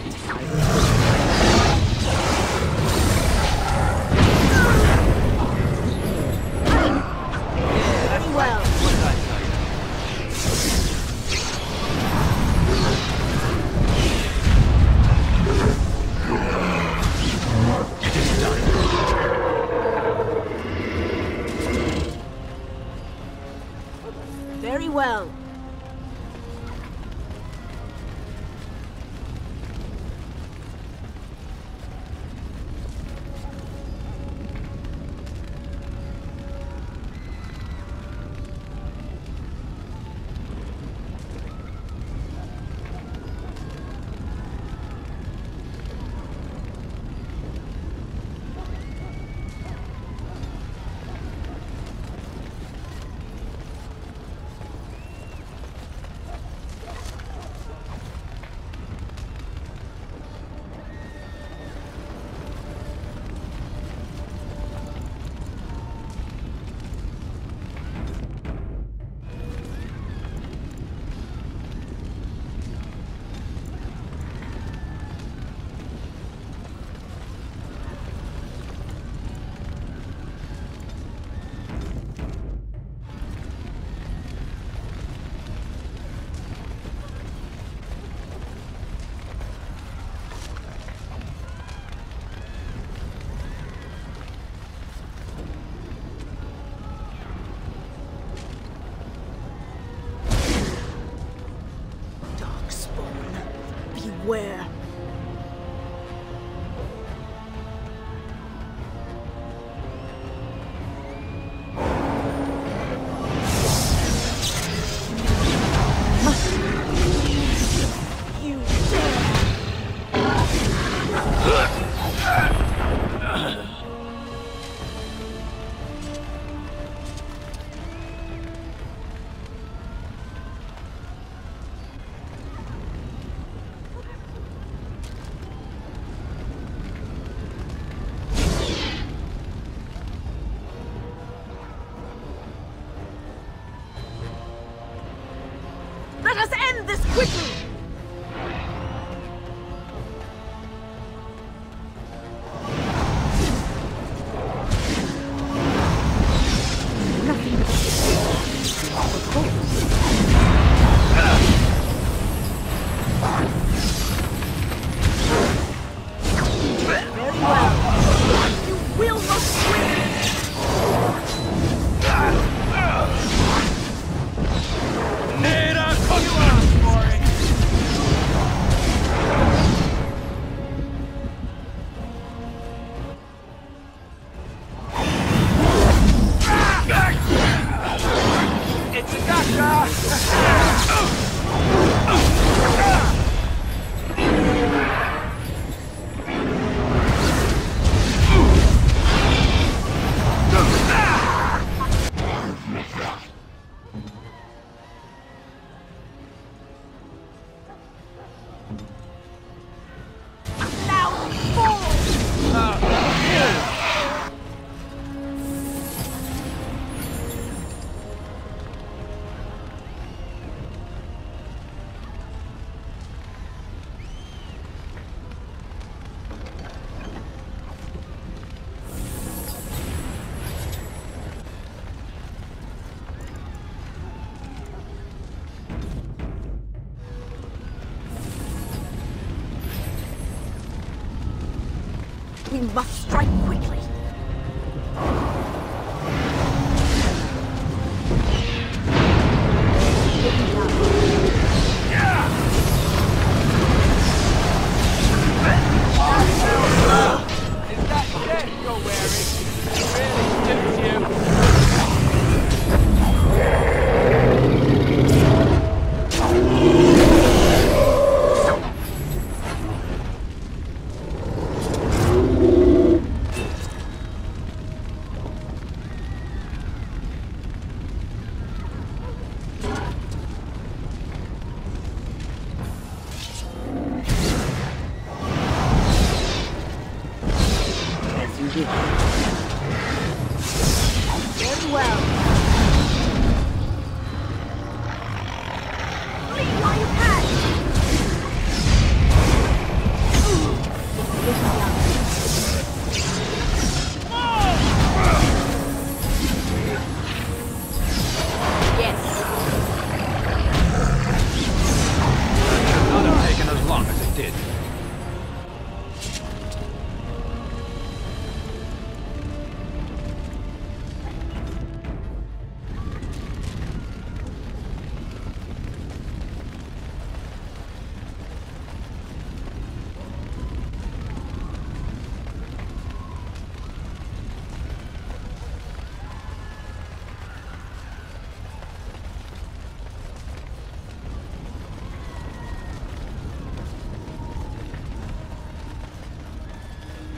S1: Very well. Very well. Beware. You Let us end this quickly! Very well. You will not win! must strike quickly.
S20: Is that shirt you're wearing? It really suits you.
S1: Very well. Flee while you can! Yes.
S12: Not have taken as long as it did.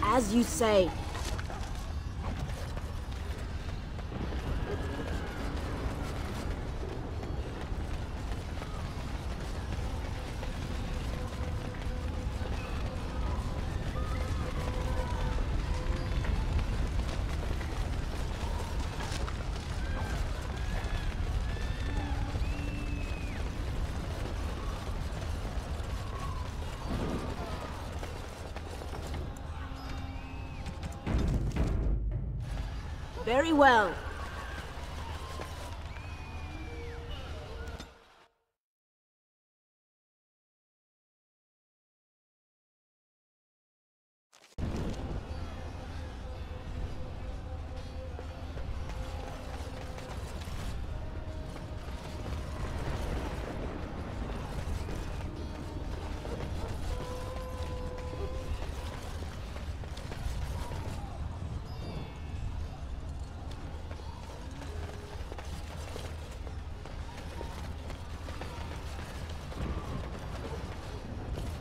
S1: As you say. Very well.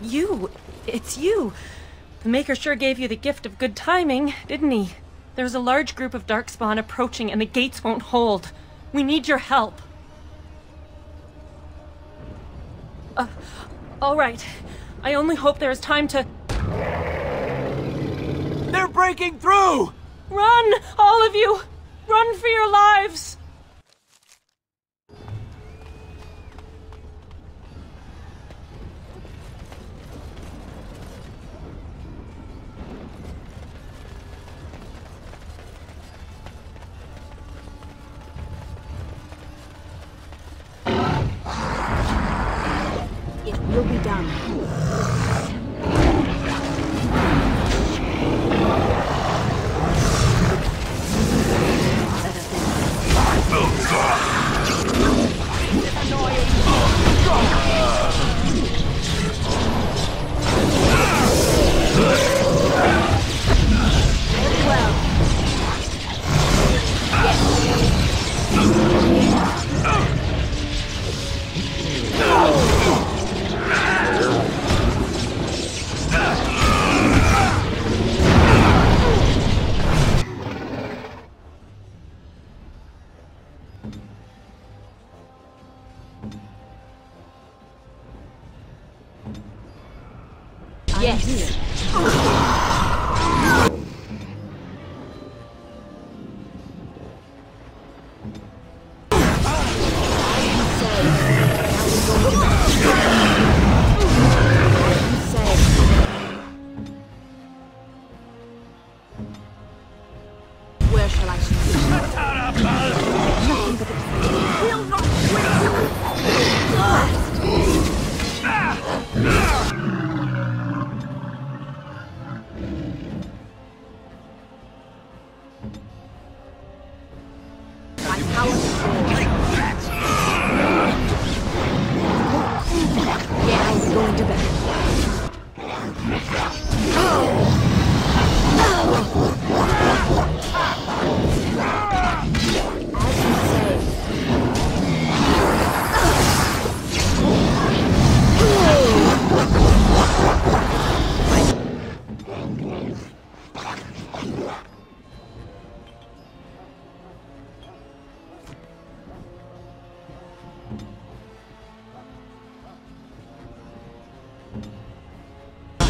S21: You! It's you! The Maker sure gave you the gift of good timing, didn't he? There's a large group of Darkspawn approaching and the gates won't hold. We need your help. All right. I only hope there is time to...
S20: They're breaking through!
S21: Run! All of you! Run for your lives!
S1: It will be done. Yes. Where shall I shoot? Nothing but the will not quit. my power soars. Yes, going to bed.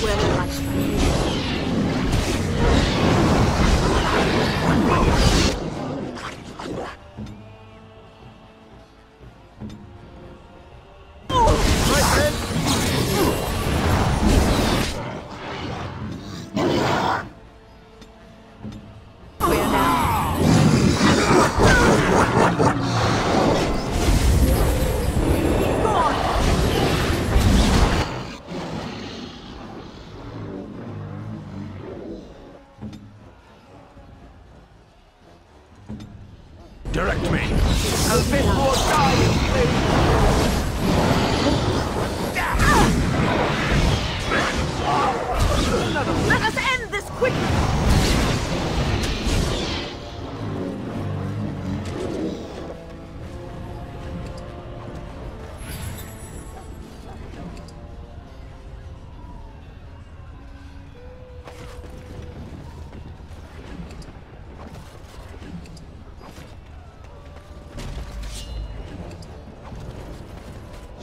S1: Where shall I strike?
S20: Direct me. A bit more dying, please.
S1: Let us end this quickly!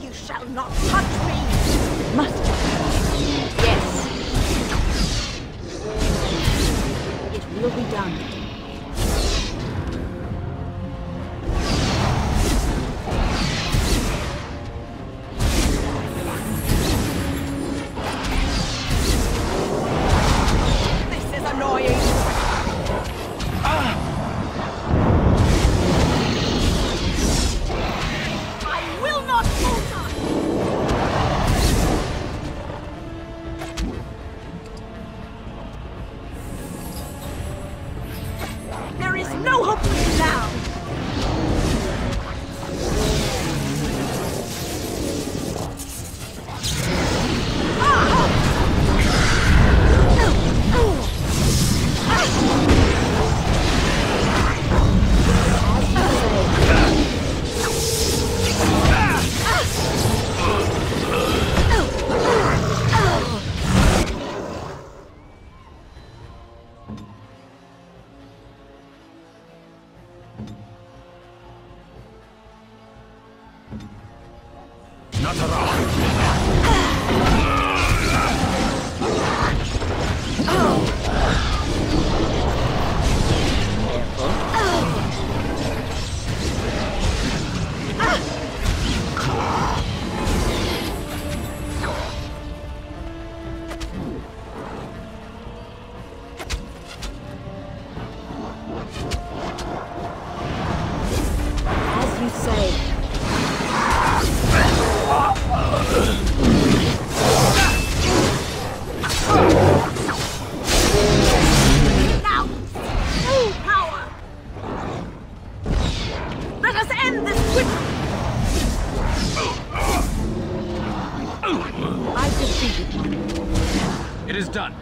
S1: You shall not touch me! Must you? Yes. It will be done. This is annoying. I will not falter! There is no hope for you now! As you say. Now, full power! Let us end this quickly! I've defeated you.
S20: It is done.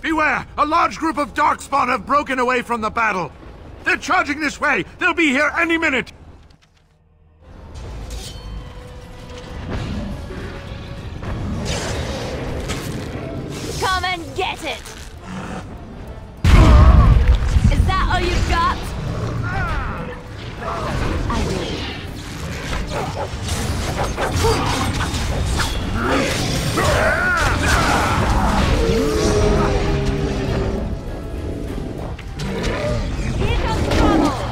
S6: Beware! A large group of Darkspawn have broken away from the battle! They're charging this way! They'll be here any minute!
S1: Come and get it! Is that all you've got? I Here comes trouble!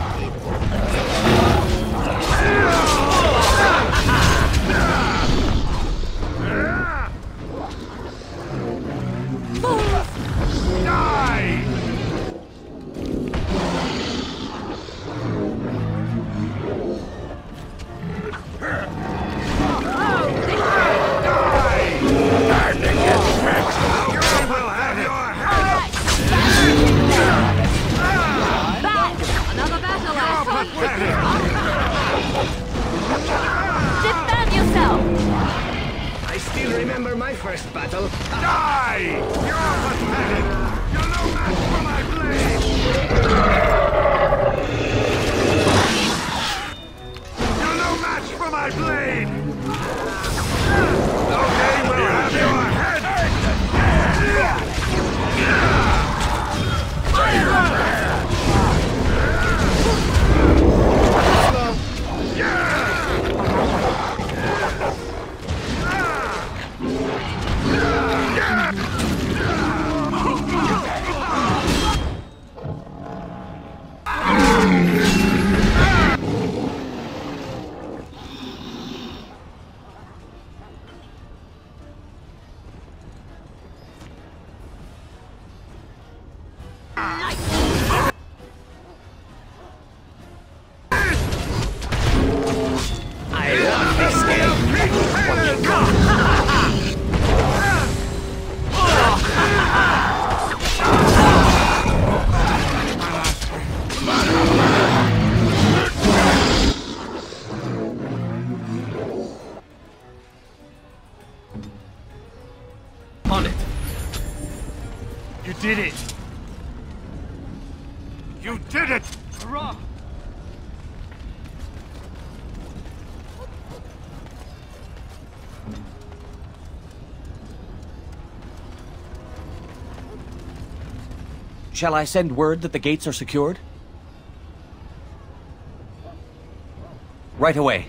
S1: Defend yourself!
S18: I still remember my first battle.
S6: Die! You're pathetic! You're no match for my blade! You're no match for my blade! Okay, we'll have your head!
S18: On it.
S6: You did it! You did it!
S18: Hurrah!
S12: Shall I send word that the gates are secured? Right away.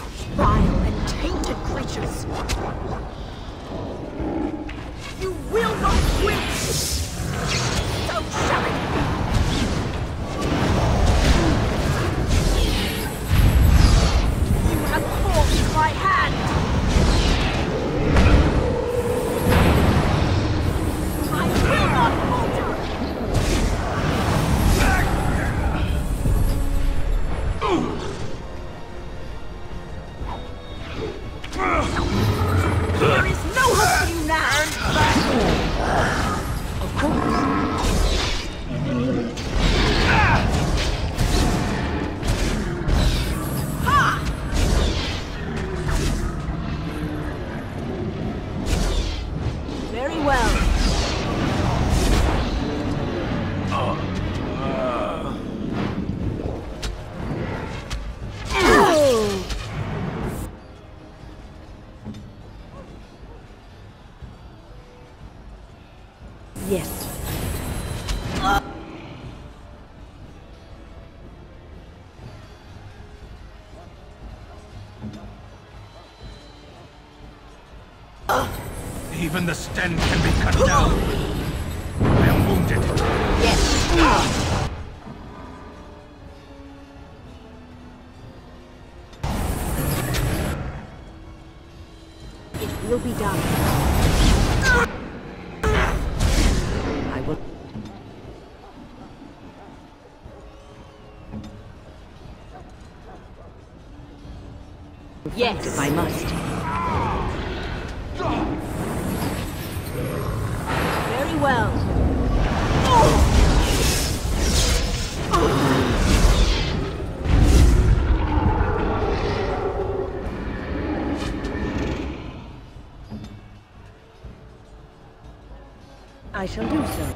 S14: are vile and tainted creatures. You will not quit! So shall it be! You have forced my hand! I will not falter! There is no hope for you now! Of course. Ha! Very well. Yes.
S2: Even the sten can be cut down. I am wounded.
S14: Yes. It will be done. I will. Yes, if I must. Very well. I shall do so.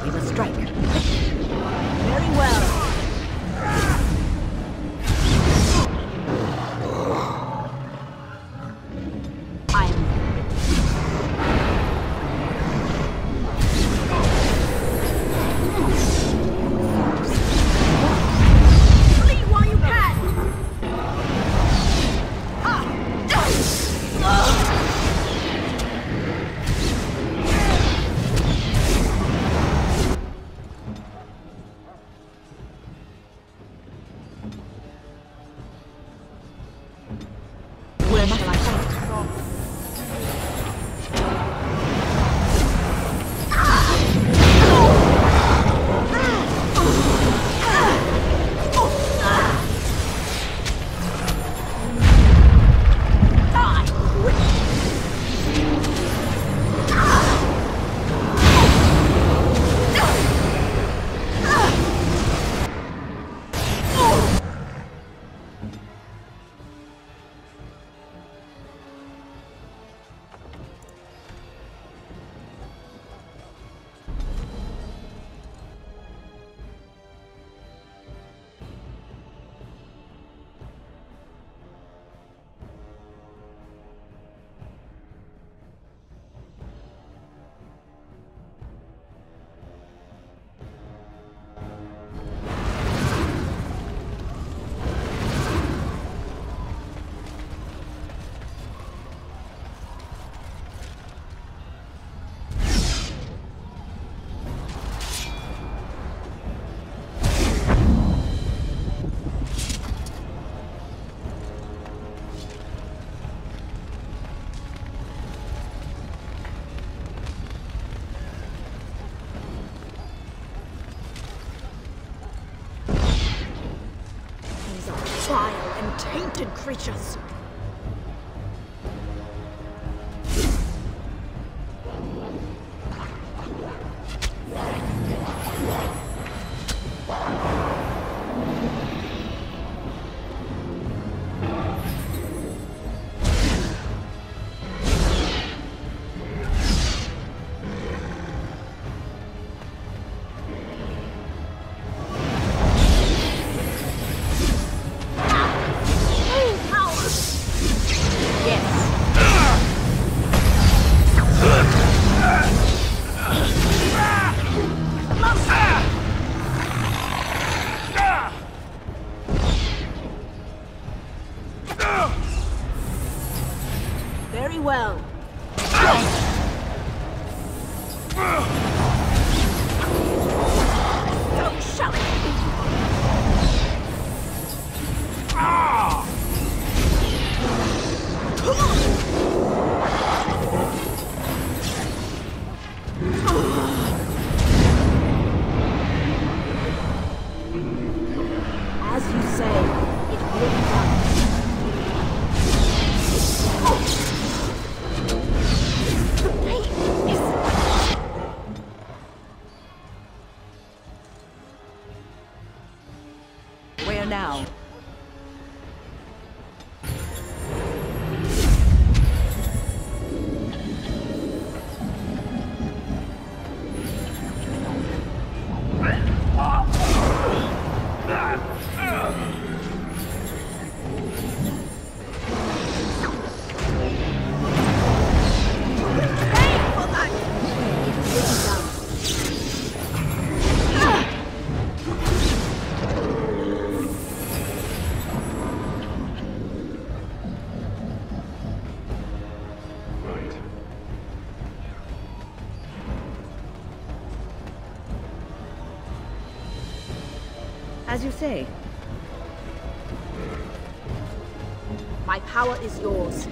S14: We must strike. Very well. Where shall I fight? Vile and tainted creatures. As you say.
S1: My power is yours.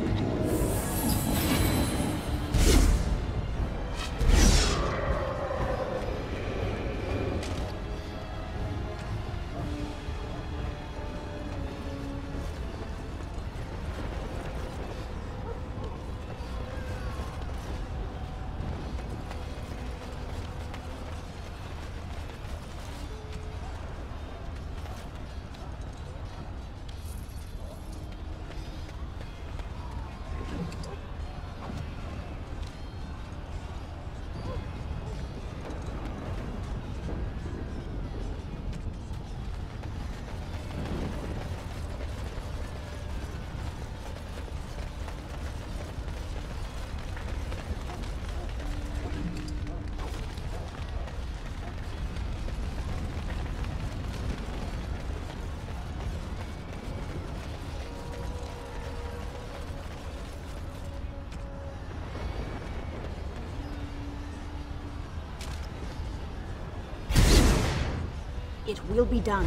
S1: It will be done.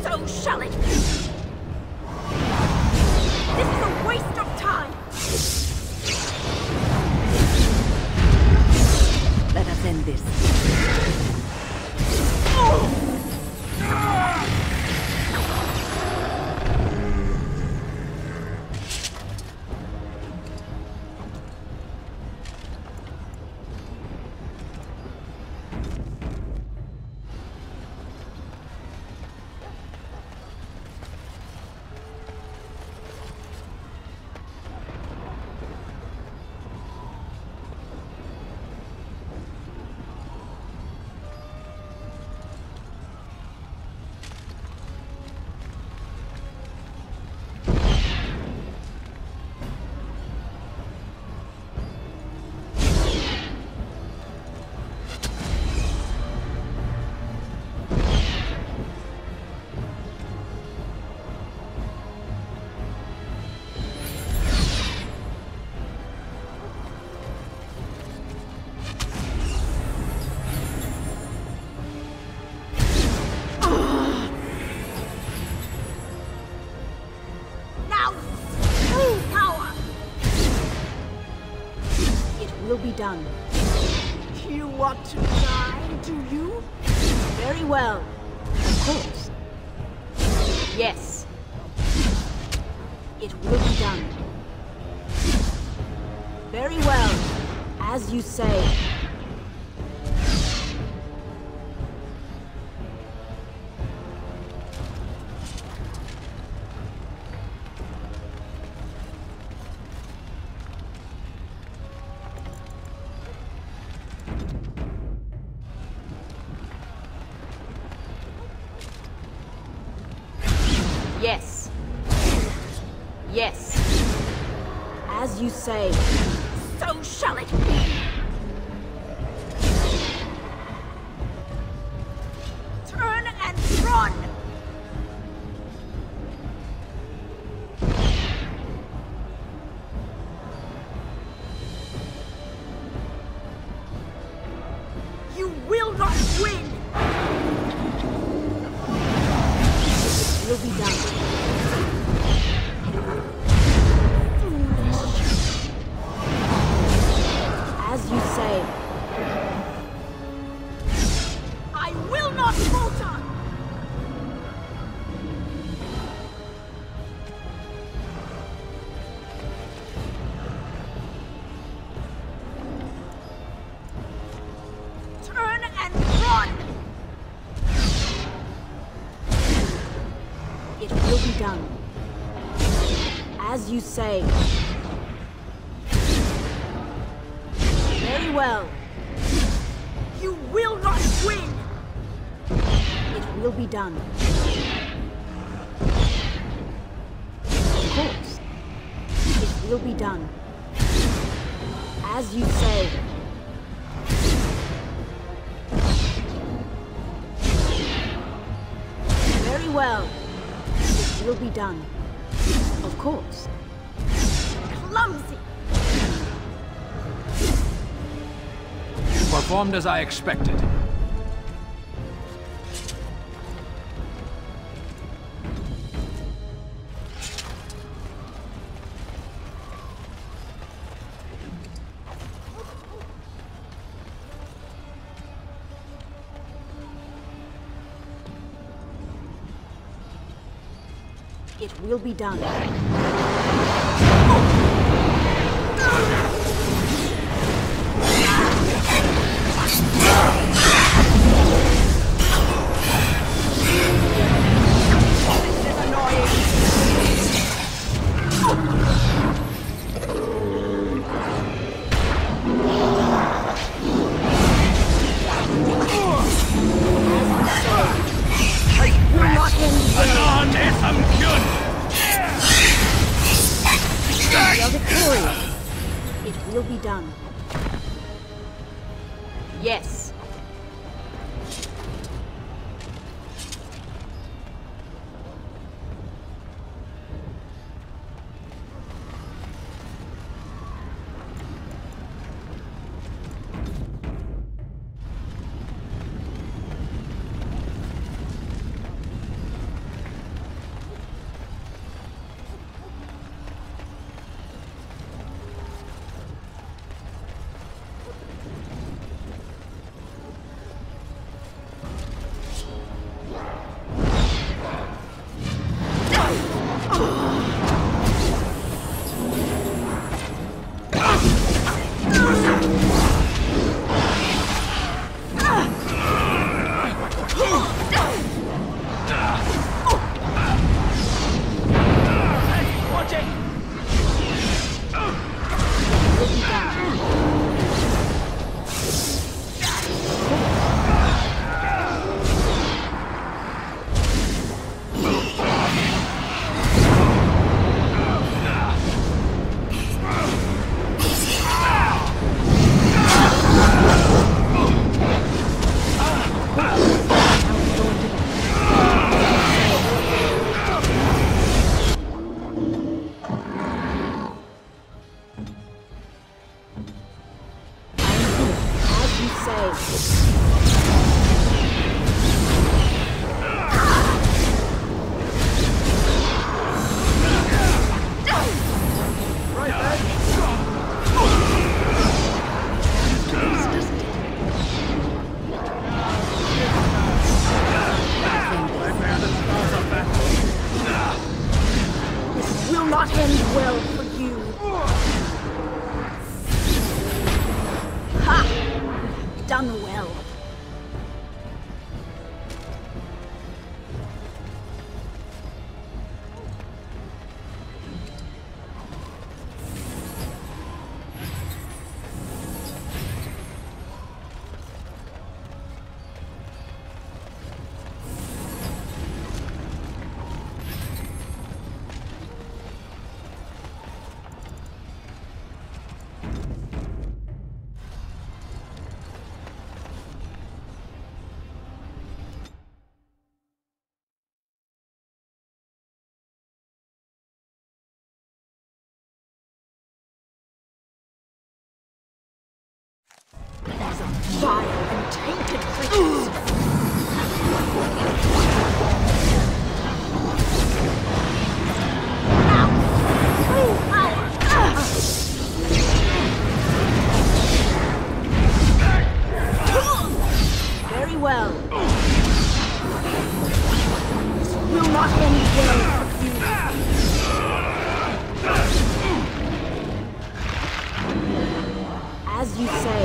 S1: So shall it be! This is a waste of time!
S14: Let us end this.
S1: Be done. You want to die, do you? Very well. Of course. Yes. It will be done. Very well. As you say. Yes. Yes. As you say, so shall it be. Turn and run! You will not win! It will be done. As you say. I will not falter! Turn and run! It will be done. As you say. Very well. You will not win! It will be done. Of course. It will be done. As you say. Very well. It will be done. Of course. Clumsy!
S9: Performed as I expected.
S1: It will be done. We are victorious. It will be done. Yes. Vile and tainted creatures! Very well. This will not end well for you. As you say.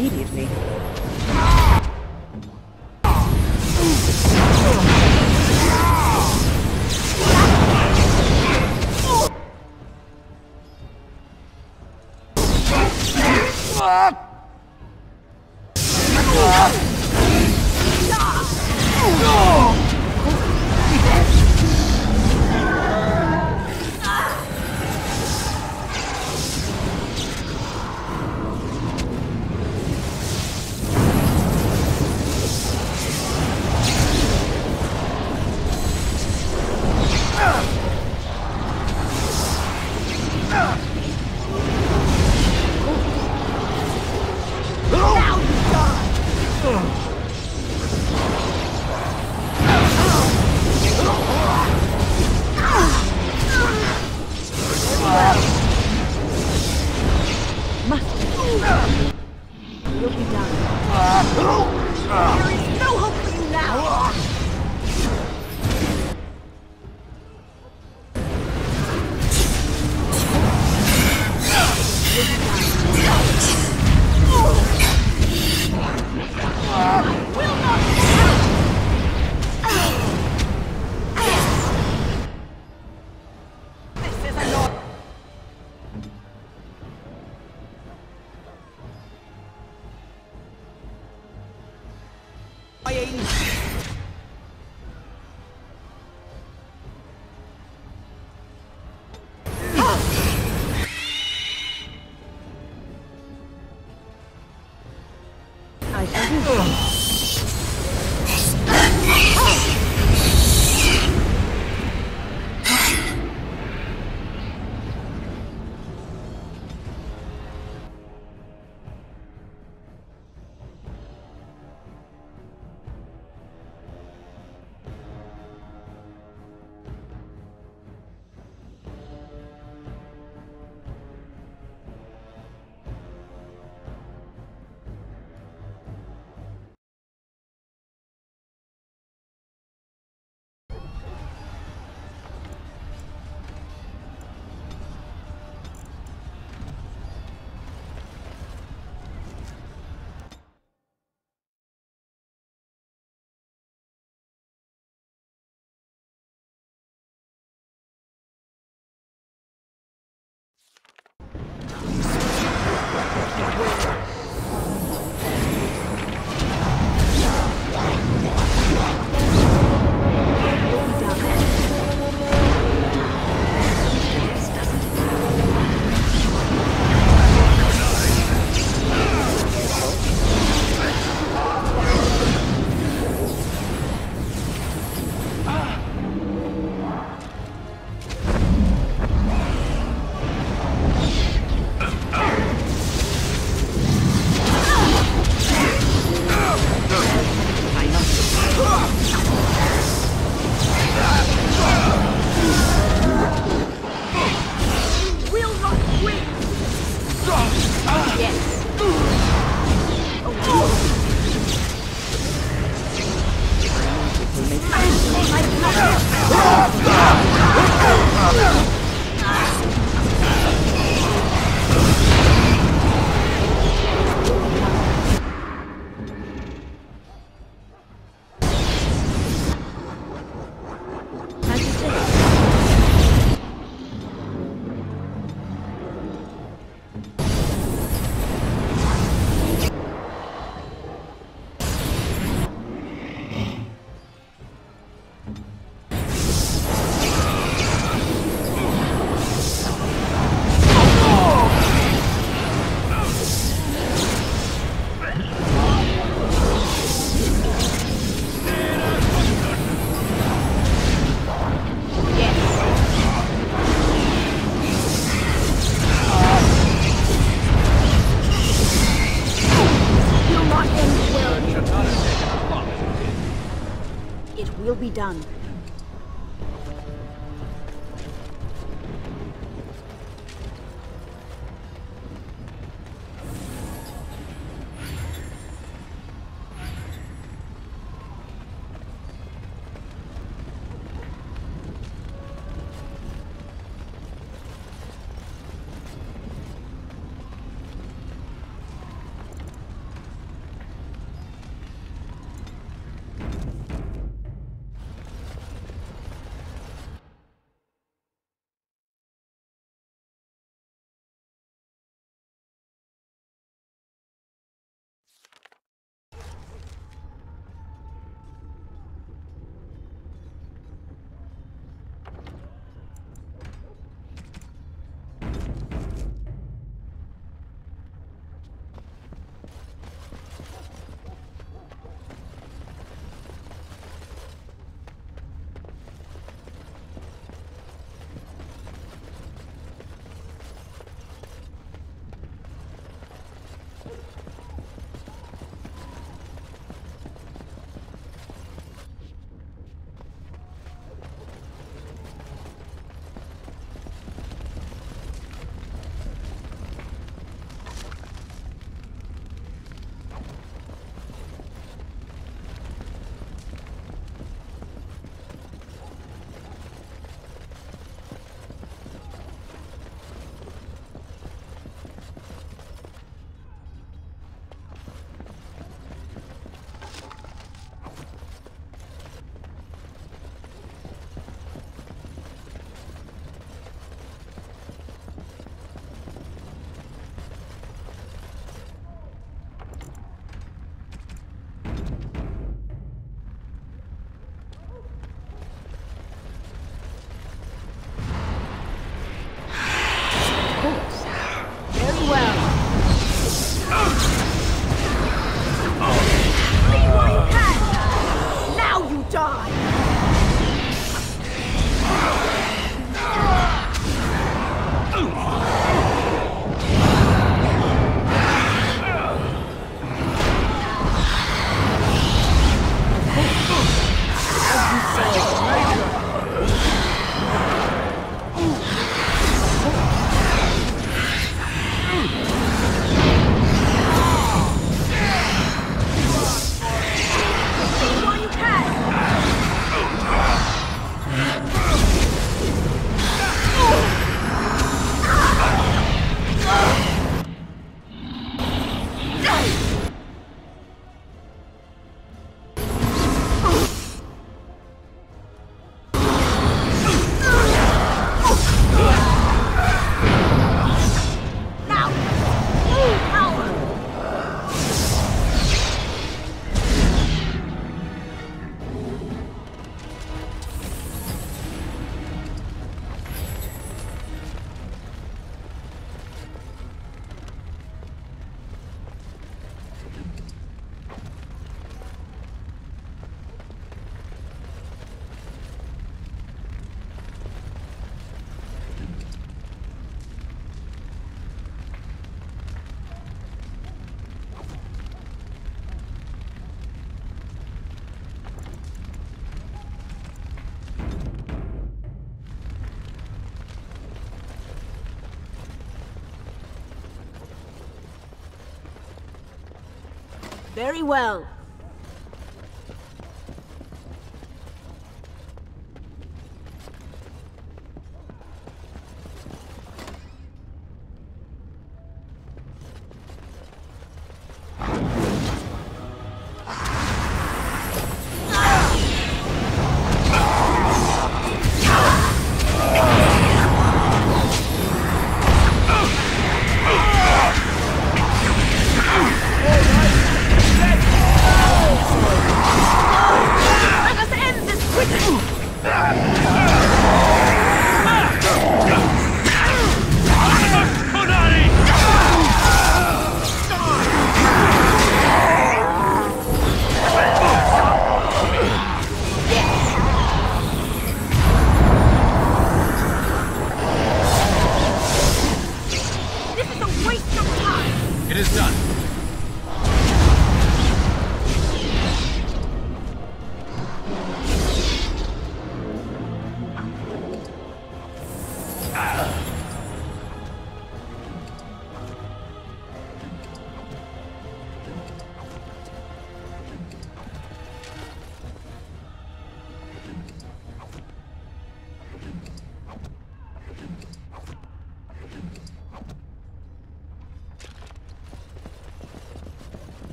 S14: Immediately.
S20: again.
S1: I shall be done. Very well.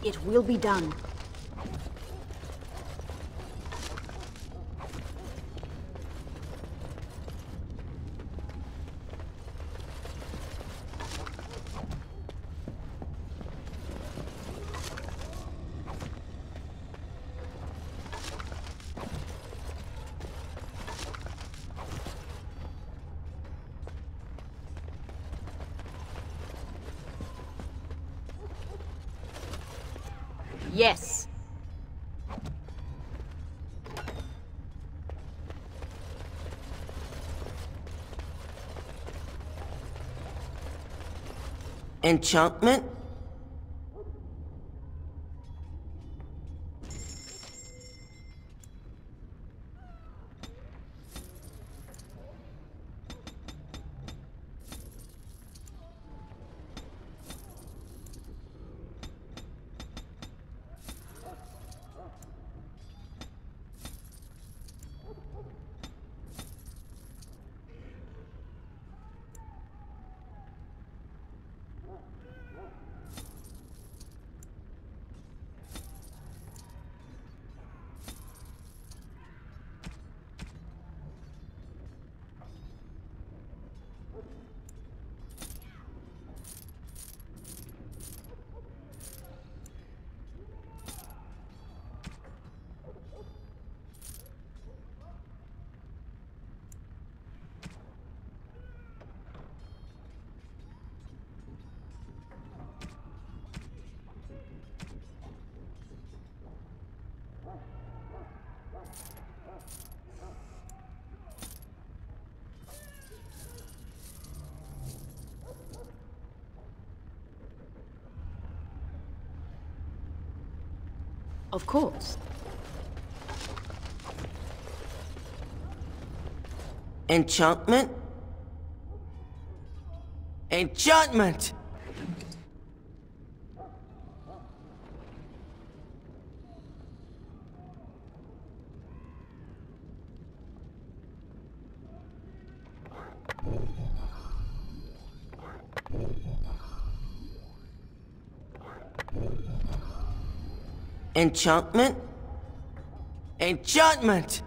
S1: It will be done. Yes.
S9: Enchantment? Of course. Enchantment? Enchantment! Enchantment? Enchantment!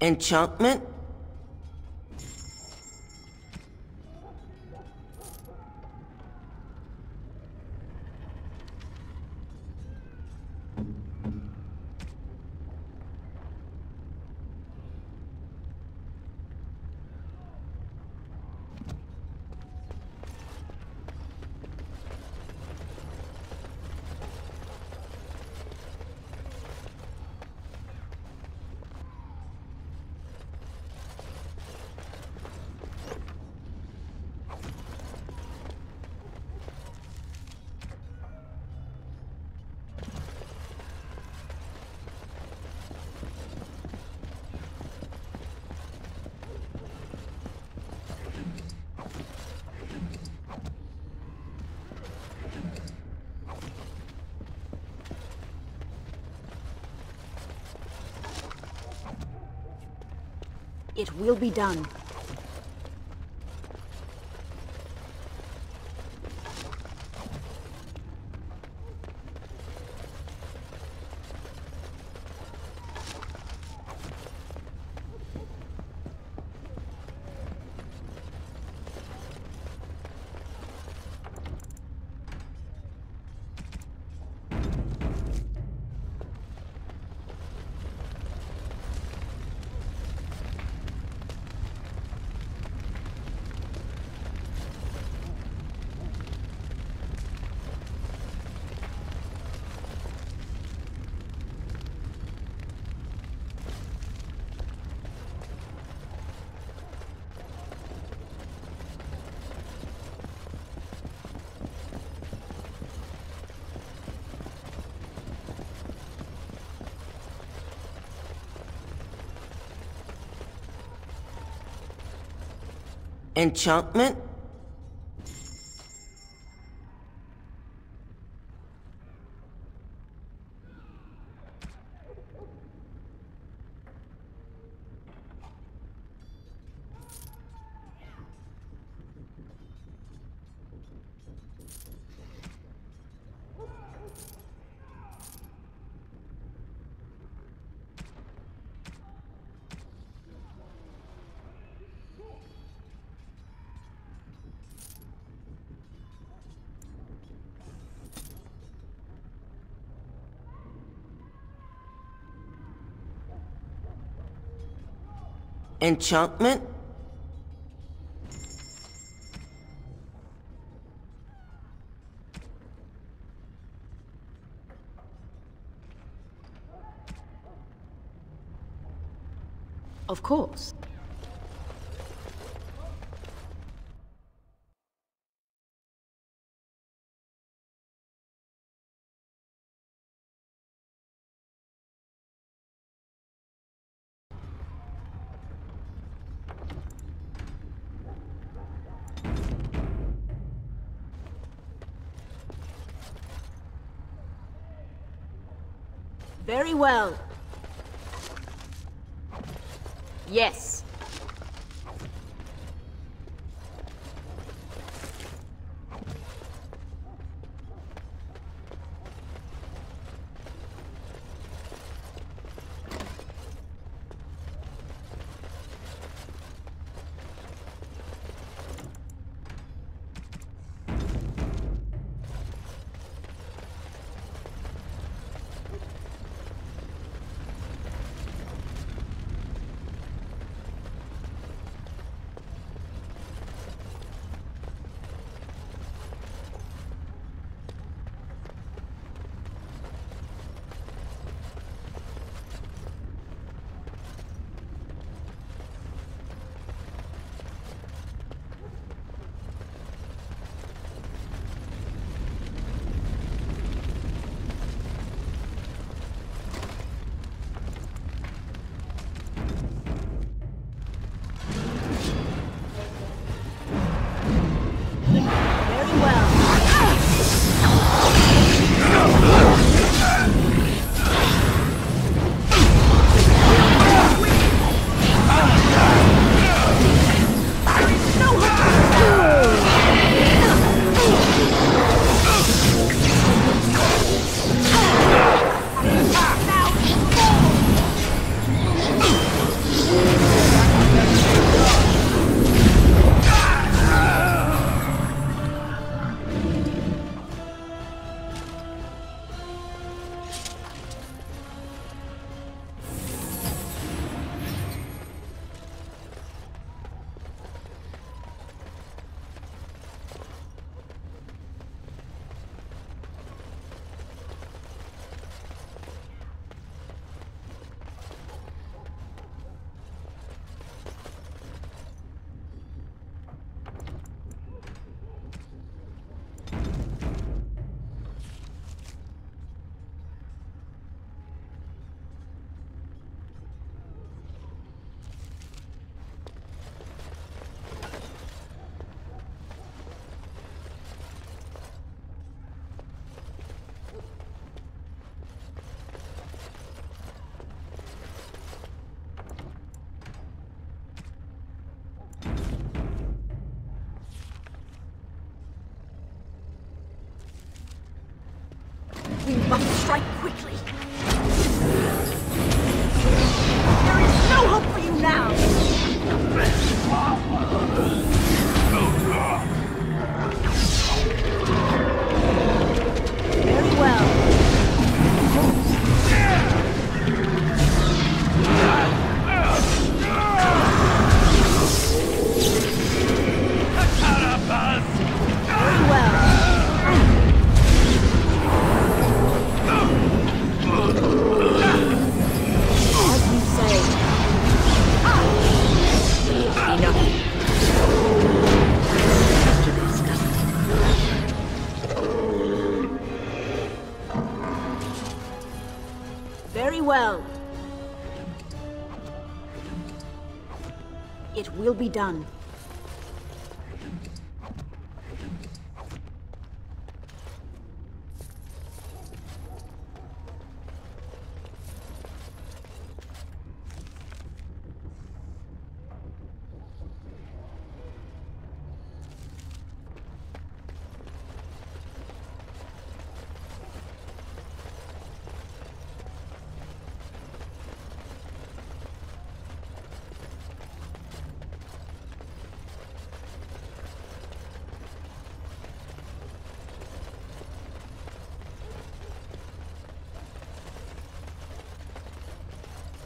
S9: Enchantment?
S1: It will be done.
S9: Enchantment? Enchantment?
S1: Of course. Very well. Yes. We must strike quickly. There is no hope for you now. Very well. Very well. As you say. Enough. To discuss. Very well. It will be done.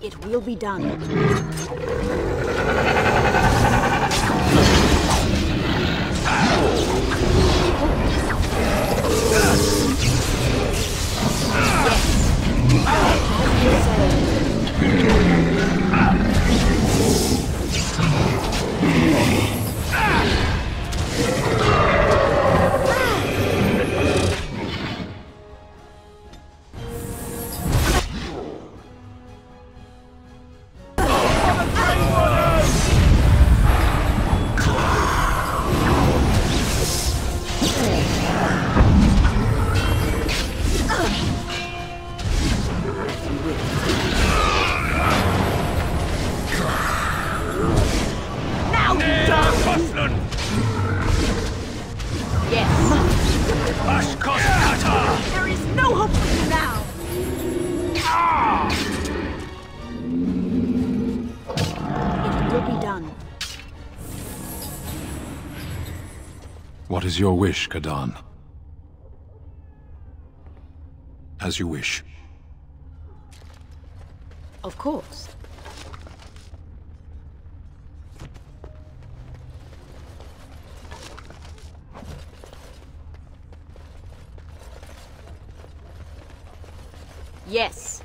S1: It will be done. There is no hope for you now. It will be done.
S5: What is your wish, Kadan? As you wish.
S1: Of course. Yes.